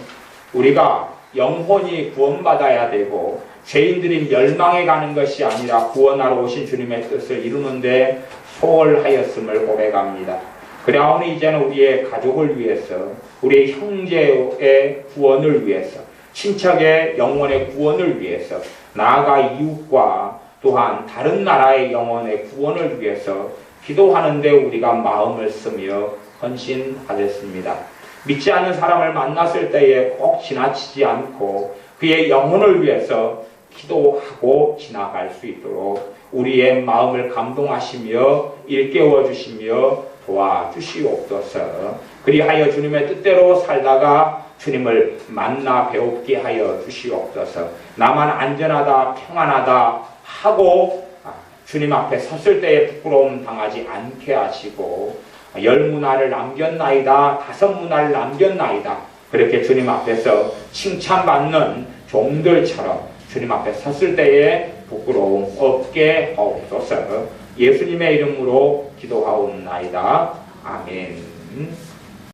우리가 영혼이 구원받아야 되고 죄인들이 멸망해 가는 것이 아니라 구원하러 오신 주님의 뜻을 이루는데 소홀하였음을 고백합니다. 그러하오니 이제는 우리의 가족을 위해서 우리의 형제의 구원을 위해서 친척의 영혼의 구원을 위해서 나아가 이웃과 또한 다른 나라의 영혼의 구원을 위해서 기도하는데 우리가 마음을 쓰며 헌신하겠습니다. 믿지 않는 사람을 만났을 때에 꼭 지나치지 않고 그의 영혼을 위해서 기도하고 지나갈 수 있도록 우리의 마음을 감동하시며 일깨워 주시며 도와주시옵소서. 그리하여 주님의 뜻대로 살다가 주님을 만나 배웁게 하여 주시옵소서. 나만 안전하다 평안하다 하고 주님 앞에 섰을 때에 부끄러움 당하지 않게 하시고 10문화를 남겼나이다 5문화를 남겼나이다 그렇게 주님 앞에서 칭찬받는 종들처럼 주님 앞에 섰을 때에 부끄러움 없게 하옵소서. 예수님의 이름으로 기도하옵나이다. 아멘.